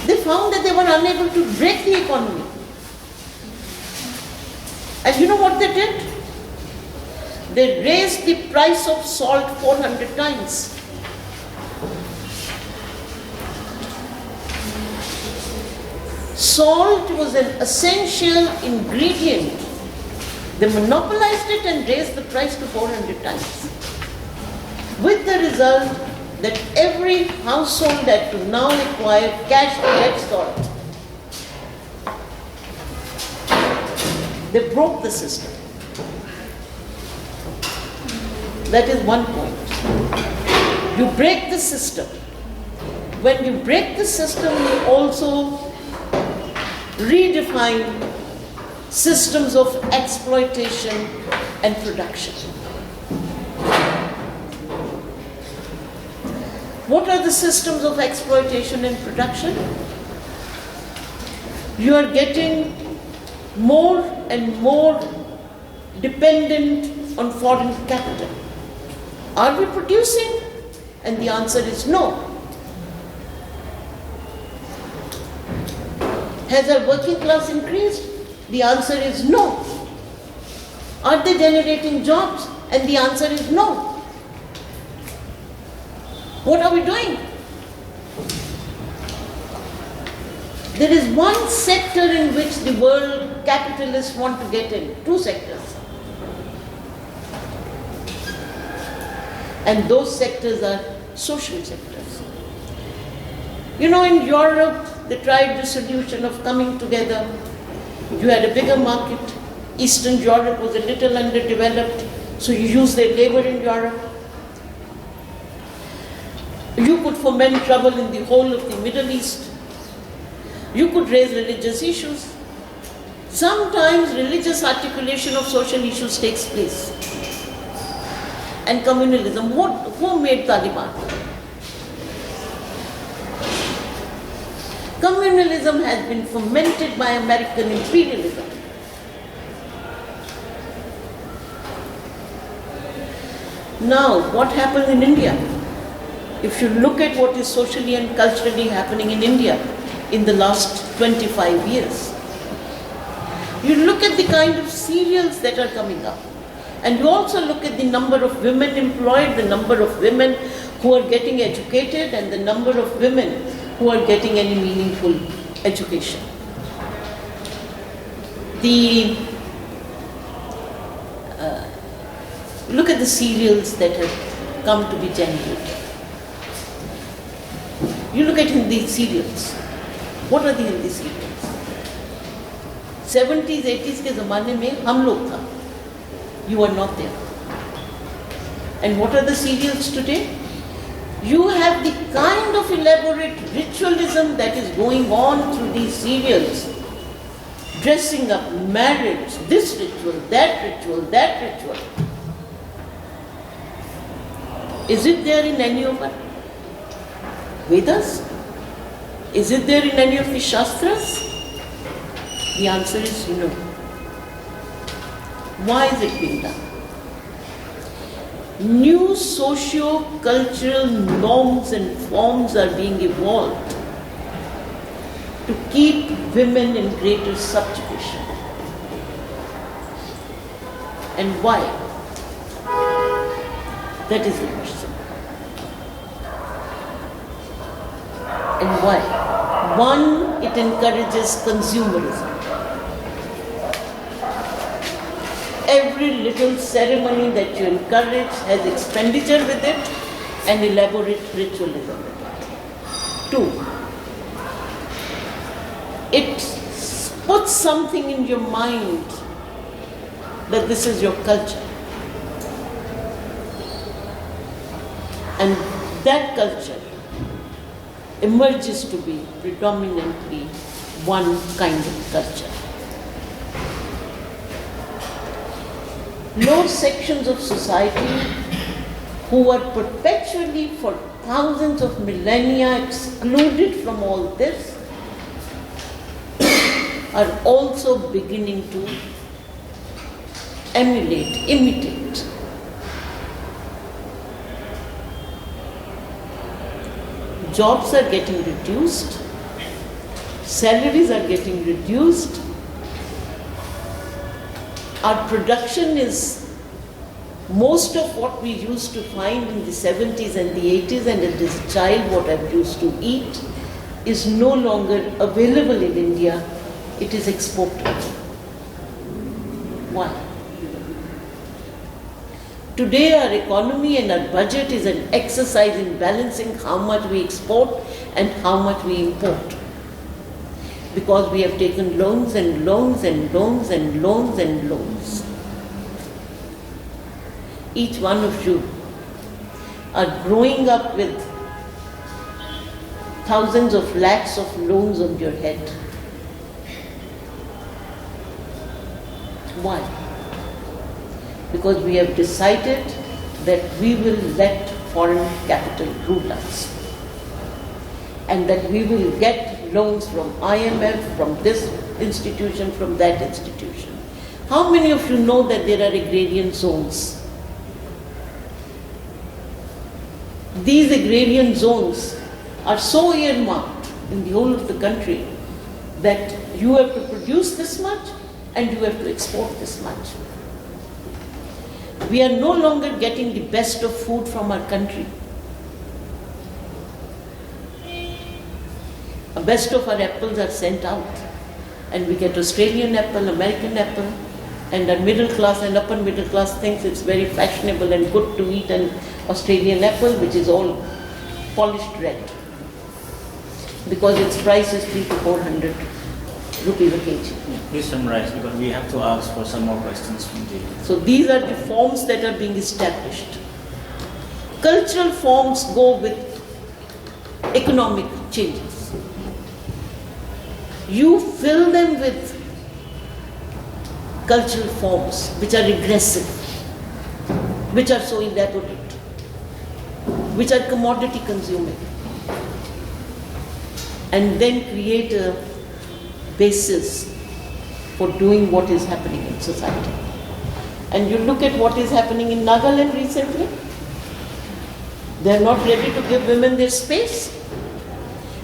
Speaker 1: they found that they were unable to break the economy. And you know what they did? They raised the price of salt 400 times. Salt was an essential ingredient. They monopolized it and raised the price to 400 times. With the result that every household had to now acquire cash to get salt. They broke the system. That is one point. You break the system. When you break the system, you also redefine systems of exploitation and production. What are the systems of exploitation and production? You are getting more and more dependent on foreign capital. Are we producing? And the answer is no. Has our working class increased? The answer is no. Are they generating jobs? And the answer is no. What are we doing? There is one sector in which the world capitalists want to get in, two sectors. And those sectors are social sectors. You know, in Europe, they tried the solution of coming together. You had a bigger market. Eastern Europe was a little underdeveloped, so you used their labor in Europe. You could foment trouble in the whole of the Middle East. You could raise religious issues. Sometimes religious articulation of social issues takes place. And communalism, who made Taliban? Communalism has been fomented by American imperialism. Now, what happened in India? If you look at what is socially and culturally happening in India in the last 25 years, you look at the kind of serials that are coming up, and you also look at the number of women employed, the number of women who are getting educated, and the number of women who are getting any meaningful education. Look at the serials that have come to be generated. You look at Hindi serials. What are the Hindi serials? 70s, 80s के ज़माने में हम लोग था. You are not there. And what are the serials today? You have the kind of elaborate ritualism that is going on through these serials. Dressing up, marriage, this ritual, that ritual, that ritual. Is it there in any of our Vedas? Is it there in any of the Shastras? The answer is no. Why is it being done? New socio-cultural norms and forms are being evolved to keep women in greater subjugation. And why? That is the question. And why? One, it encourages consumerism. Every little ceremony that you encourage has expenditure with it and elaborate ritualism with it. Two, it puts something in your mind that this is your culture. And that culture emerges to be predominantly one kind of culture. Low sections of society who were perpetually for thousands of millennia excluded from all this are also beginning to emulate, imitate. Jobs are getting reduced, salaries are getting reduced, our production is most of what we used to find in the 70s and the 80s and as a child what I used to eat is no longer available in India, it is exported. Why? Today our economy and our budget is an exercise in balancing how much we export and how much we import. Because we have taken loans and loans and loans and loans and loans. Each one of you are growing up with thousands of lakhs of loans on your head. Why? Because we have decided that we will let foreign capital rule us. And that we will get loans from IMF, from this institution, from that institution. How many of you know that there are agrarian zones? These agrarian zones are so earmarked in the whole of the country that you have to produce this much and you have to export this much. We are no longer getting the best of food from our country. The best of our apples are sent out, and we get Australian apple, American apple, and our middle class and upper middle class thinks it's very fashionable and good to eat an Australian apple, which is all polished red, because its price is 300 to 400 rupees a kg.
Speaker 2: Please summarize, because we have to ask for some more questions from the...
Speaker 1: So these are the forms that are being established. Cultural forms go with economic changes. You fill them with cultural forms which are regressive, which are so elaborate, which are commodity consuming, and then create a basis for doing what is happening in society. And you look at what is happening in Nagaland recently. They are not ready to give women their space.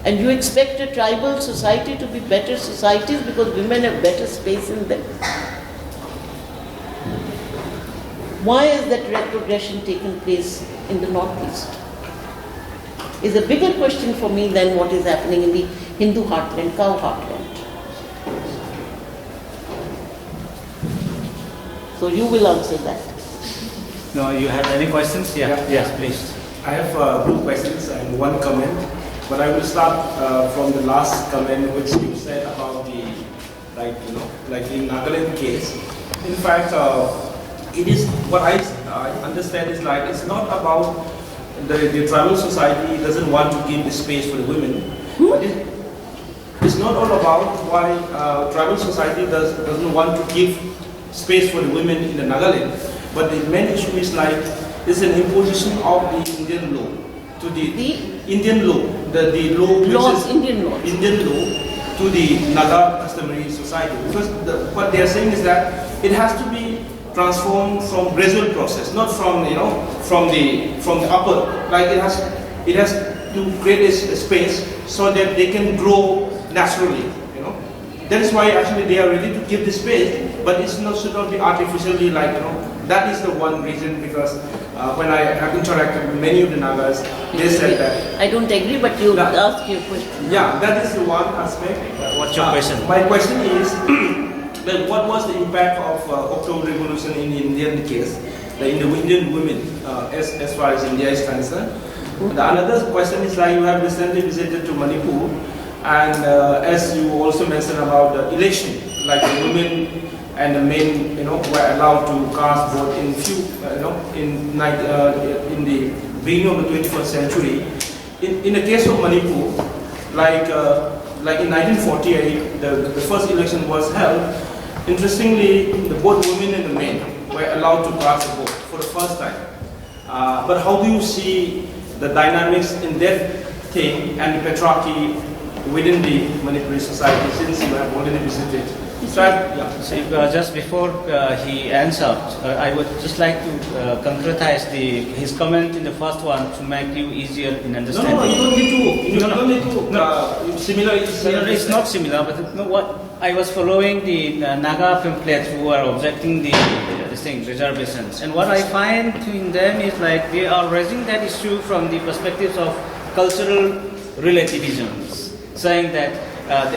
Speaker 1: And you expect a tribal society to be better societies because women have better space in them. Why has that retrogression taken place in the Northeast? Is a bigger question for me than what is happening in the Hindu heartland, cow heartland. So you will answer that.
Speaker 2: No, you have any questions? Yeah. Yes, please.
Speaker 3: I have 2 questions and 1 comment. But I will start from the last comment which you said about the, like in Nagaland case. In fact, it is what I understand is like it's not about the tribal society doesn't want to give the space for the women. But it's not all about why tribal society doesn't want to give space for the women in the Nagaland, but the main issue is like it's an imposition of the Indian law to the Indian law, the law
Speaker 1: Indian laws
Speaker 3: to the Naga customary society, because what they are saying is that it has to be transformed from gradual process, not from from the upper. Like it has to create a space so that they can grow naturally. That is why actually they are ready to give the space, but it should not be artificially like That is the one reason, because when I have interacted with many of the Nagas, they said that.
Speaker 1: I don't agree, but you ask your question.
Speaker 3: Yeah, that is the one aspect.
Speaker 2: What's your question?
Speaker 3: My question is, what was the impact of October Revolution in the Indian case, in the Indian women, as far as India is concerned? Another question is like you have recently visited to Manipur, and as you also mentioned about the election, like the women and the men, were allowed to cast vote in in the beginning of the 21st century. In the case of Manipur, like in 1948, the first election was held. Interestingly, both women and the men were allowed to cast a vote for the first time. But how do you see the dynamics in that thing and the patriarchy within the Manipuri society, since you have already visited? So,
Speaker 2: just before he answered, I would just like to concretize his comment in the first one to make you easier in understanding.
Speaker 3: No, you don't need to. You don't need to. Similar.
Speaker 2: It's not similar, but what I was following the Naga pamphlets who are objecting the reservations, and what I find in them is like they are raising that issue from the perspectives of cultural relativisms, saying that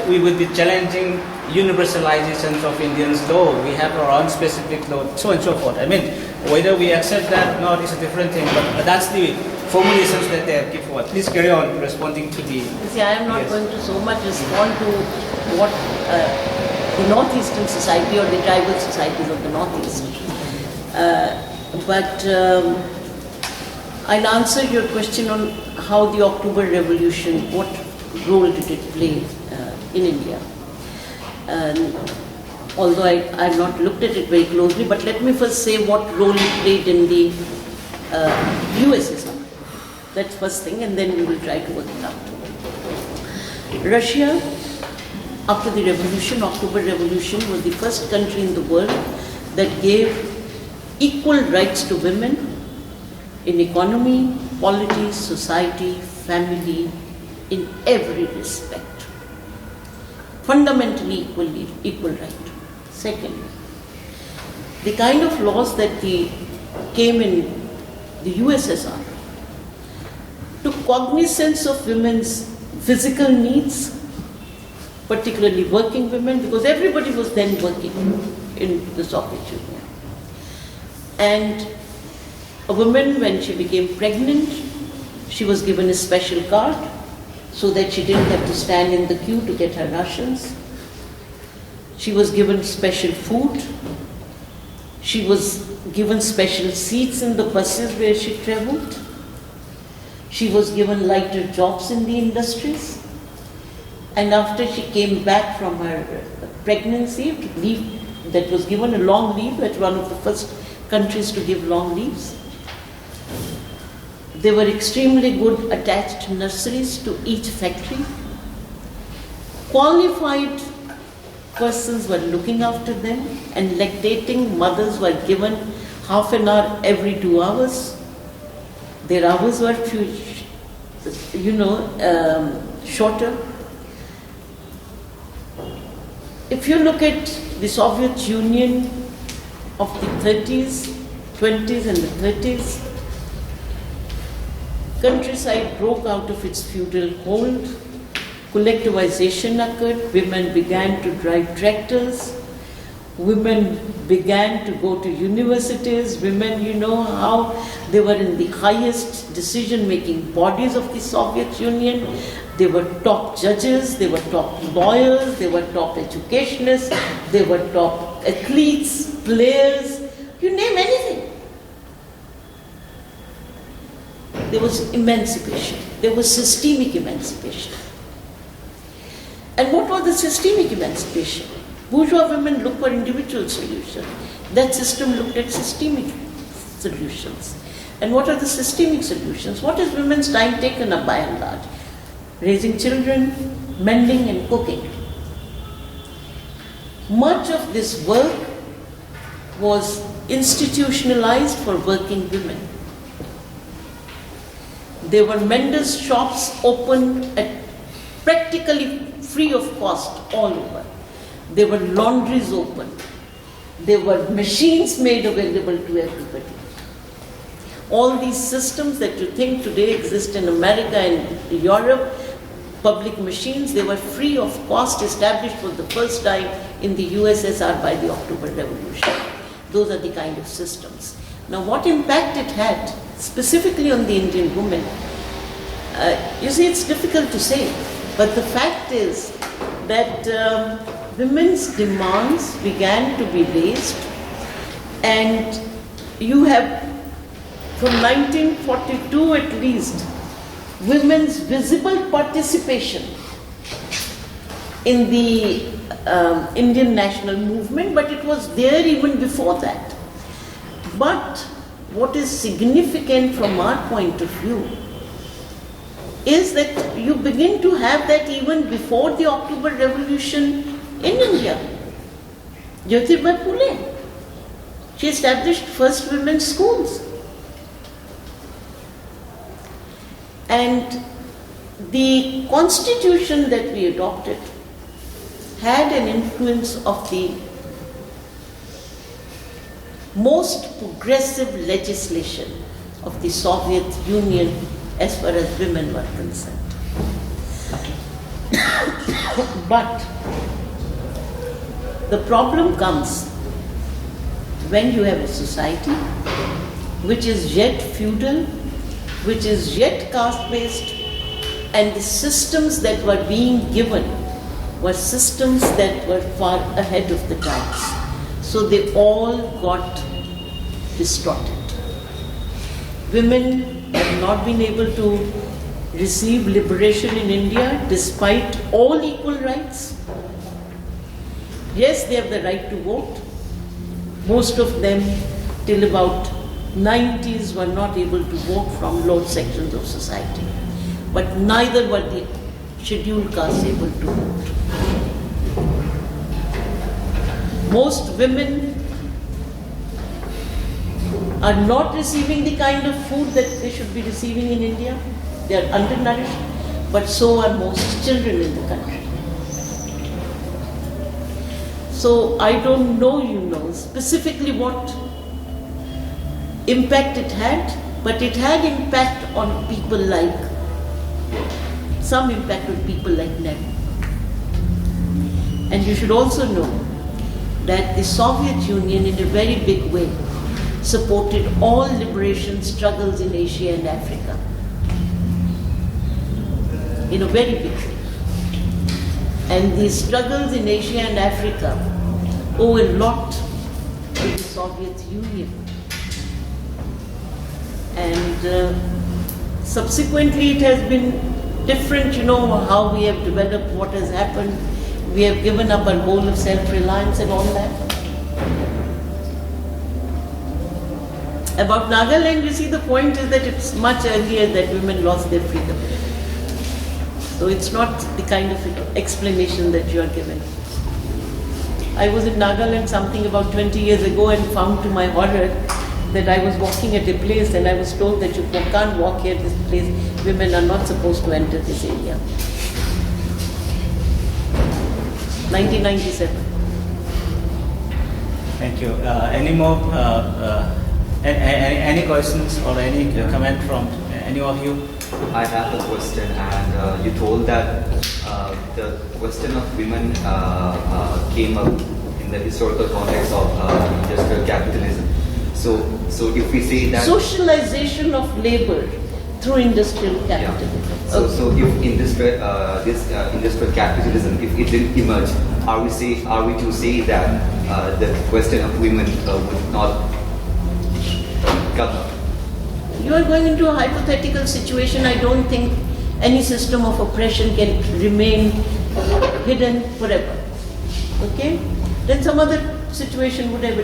Speaker 2: we would be challenging universalizations of Indians' law. We have our own specific law, so on and so forth. I mean, whether we accept that or not is a different thing, but that's the formulations that they have given forward. Please carry on responding to the...
Speaker 1: See, I am not going to so much respond to what the Northeastern society or the tribal societies of the Northeast. But I'll answer your question on how the October Revolution, what role did it play in India. Although I have not looked at it very closely, but let me first say what role it played in the USSR. That's first thing, and then we will try to work it out. Russia, after the revolution, October Revolution, was the first country in the world that gave equal rights to women in economy, politics, society, family, in every respect. Fundamentally equal right. Second, the kind of laws that came in the USSR took cognizance of women's physical needs, particularly working women, because everybody was then working in the Soviet Union. And a woman, when she became pregnant, she was given a special card so that she didn't have to stand in the queue to get her rations. She was given special food. She was given special seats in the buses where she traveled. She was given lighter jobs in the industries. And after she came back from her pregnancy, leave that was given, a long leave, at one of the first countries to give long leaves. There were extremely good attached nurseries to each factory. Qualified persons were looking after them, and lactating mothers were given half an hour every 2 hours. Their hours were shorter. If you look at the Soviet Union of the 30s, 20s and the 30s, countryside broke out of its feudal hold, collectivization occurred, women began to drive tractors, women began to go to universities, women, you know how they were in the highest decision-making bodies of the Soviet Union, they were top judges, they were top lawyers, they were top educationists, they were top athletes, players, you name anything. there was emancipation. There was systemic emancipation. And what was the systemic emancipation? Bourgeois women looked for individual solutions. That system looked at systemic solutions. And what are the systemic solutions? What is women's time taken up by and large? Raising children, mending and cooking. Much of this work was institutionalized for working women. There were menders' shops open at practically free of cost all over. There were laundries open. There were machines made available to everybody. All these systems that you think today exist in America and Europe, public machines, they were free of cost, established for the first time in the USSR by the October Revolution. Those are the kind of systems. Now, what impact it had, specifically on the Indian woman, you see, it's difficult to say, but the fact is that women's demands began to be raised, and you have, from 1942 at least, women's visible participation in the Indian national movement, but it was there even before that. But what is significant from our point of view is that you begin to have that even before the October Revolution in India. Jyotirbai Phule, she established first women's schools. And the constitution that we adopted had an influence of the most progressive legislation of the Soviet Union as far as women were concerned. But the problem comes when you have a society which is yet feudal, which is yet caste-based, and the systems that were being given were systems that were far ahead of the times. So they all got distorted. Women have not been able to receive liberation in India despite all equal rights. Yes, they have the right to vote. Most of them, till about 90s, were not able to vote from lower sections of society. But neither were the scheduled castes able to vote. Most women are not receiving the kind of food that they should be receiving in India. They are undernourished, but so are most children in the country. So I don't know, specifically what impact it had, but it had impact on people like, some impact on people like Nehru. And you should also know that the Soviet Union, in a very big way, supported all liberation struggles in Asia and Africa. In a very big way. And these struggles in Asia and Africa owe a lot to the Soviet Union. And subsequently it has been different, how we have developed, what has happened. We have given up our goal of self-reliance and all that. About Nagaland, you see, the point is that it's much earlier that women lost their freedom. So it's not the kind of explanation that you are given. I was in Nagaland something about 20 years ago and found to my horror that I was walking at a place and I was told that you can't walk here at this place, women are not supposed to enter this area. 1997.
Speaker 2: Thank you. Any more, any questions or any comment from any of you?
Speaker 4: I have a question, and you told that the question of women came up in the historical context of industrial capitalism. So if we say that
Speaker 1: socialization of labor through industrial capitalism.
Speaker 4: Yeah. So if industrial capitalism, if it didn't emerge, are we to say that the question of women would not come up?
Speaker 1: You are going into a hypothetical situation. I don't think any system of oppression can remain hidden forever. Okay? Then some other situation would have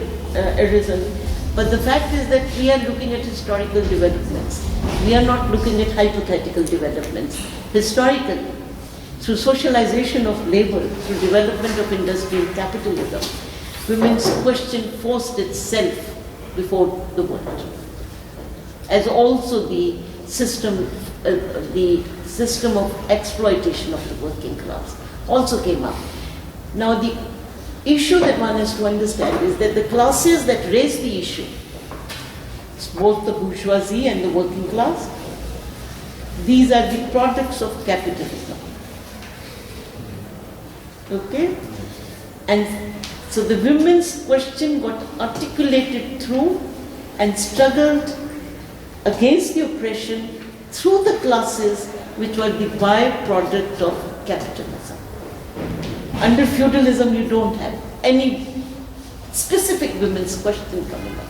Speaker 1: arisen. But the fact is that we are looking at historical developments. We are not looking at hypothetical developments. Historically, through socialization of labor, through development of industrial capitalism, women's question forced itself before the world. As also the system of exploitation of the working class also came up. Now the issue that one has to understand is that the classes that raise the issue, both the bourgeoisie and the working class, these are the products of capitalism. Okay? And so the women's question got articulated through and struggled against the oppression through the classes which were the byproduct of capitalism. Under feudalism, you don't have any specific women's question coming up.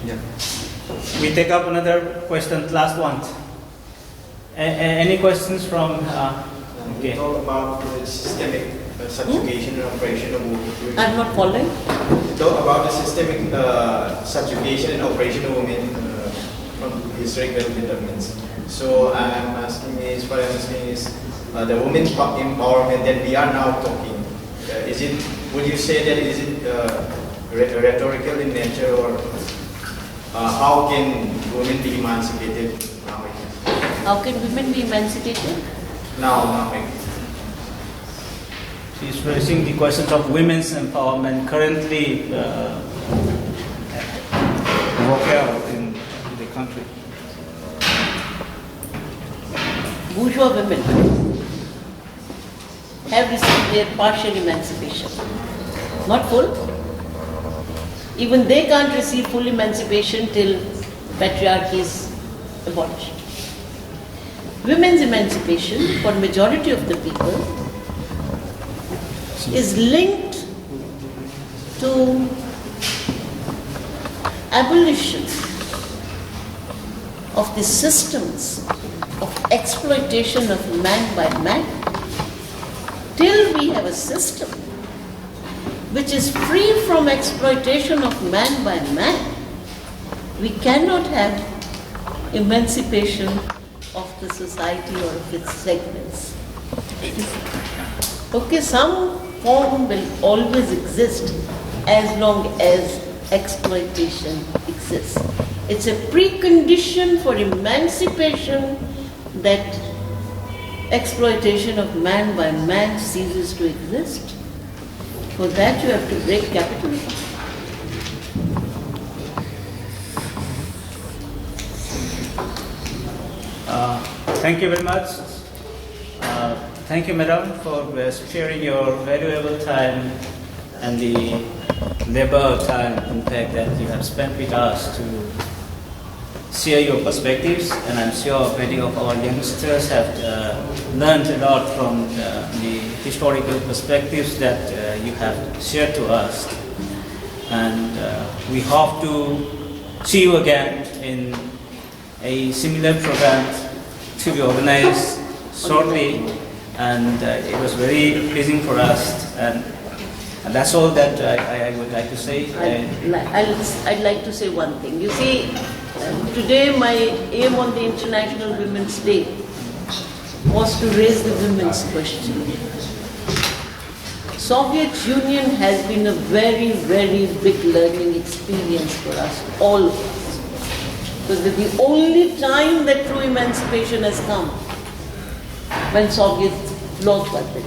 Speaker 4: Yeah.
Speaker 2: We take up another question, last one. Any questions from?
Speaker 5: You
Speaker 2: Okay.
Speaker 5: talk about the systemic subjugation and oppression of women.
Speaker 1: I'm not following.
Speaker 5: You talk about the systemic subjugation and oppression of women from historical developments. So I'm asking is, what I'm asking is, the women's empowerment that we are now talking, is it, would you say that is it rhetorical in nature, or how can women be emancipated nowadays?
Speaker 1: How can women be emancipated?
Speaker 5: Now.
Speaker 2: She's raising the questions of women's empowerment currently vocal in the country.
Speaker 1: Bourgeois women have received their partial emancipation. Not full. Even they can't receive full emancipation till patriarchy is abolished. Women's emancipation for majority of the people is linked to abolition of the systems of exploitation of man by man. Till we have a system which is free from exploitation of man by man, we cannot have emancipation of the society or of its segments. Okay, some form will always exist as long as exploitation exists. It's a precondition for emancipation that exploitation of man by man ceases to exist. For that you have to break capitalism.
Speaker 2: Thank you very much. Thank you, Madam, for sparing your valuable time and the labor time, in fact, that you have spent with us to share your perspectives. And I'm sure many of our youngsters have learned a lot from the historical perspectives that you have shared to us. And we hope to see you again in a similar program to be organized shortly, and it was very pleasing for us, and that's all that I would like to say.
Speaker 1: I'd like to say one thing. You see, today my aim on the International Women's Day was to raise the women's question. Soviet Union has been a very, very big learning experience for us, all of us. Because the only time that true emancipation has come when Soviet laws were built.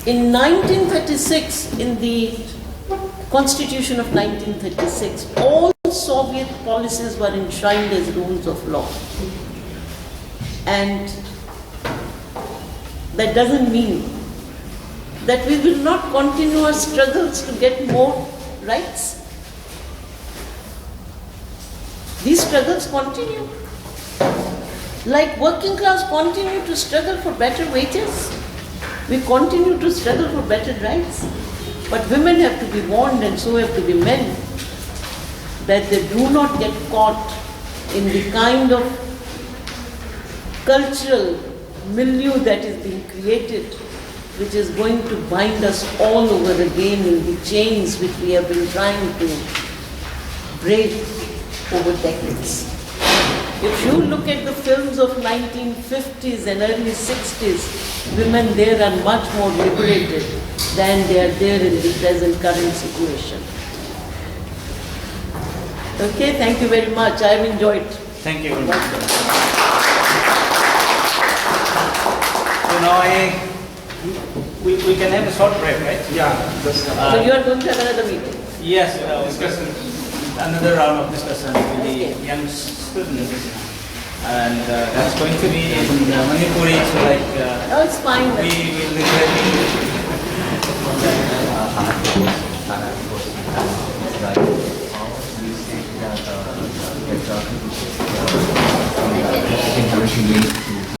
Speaker 1: In 1936, in the Constitution of 1936, all Soviet policies were enshrined as rules of law. And that doesn't mean that we will not continue our struggles to get more rights. These struggles continue. Like working class continue to struggle for better wages, we continue to struggle for better rights. But women have to be warned, and so have to be men, that they do not get caught in the kind of cultural milieu that is being created, which is going to bind us all over again in the chains which we have been trying to break over decades. If you look at the films of 1950s and early 60s, women there are much more liberated than they are there in the present current situation. Okay, thank you very much. I have enjoyed.
Speaker 2: Thank you very much. So now we can have a short break, right?
Speaker 3: Yeah, that's
Speaker 1: So you are going to have another meeting?
Speaker 2: Yes,
Speaker 3: discussion.
Speaker 2: another round of discussion with the young students, and that's going to be in Manipuri. So like,
Speaker 1: Oh, it's fine.
Speaker 2: we will be ready.
Speaker 4: That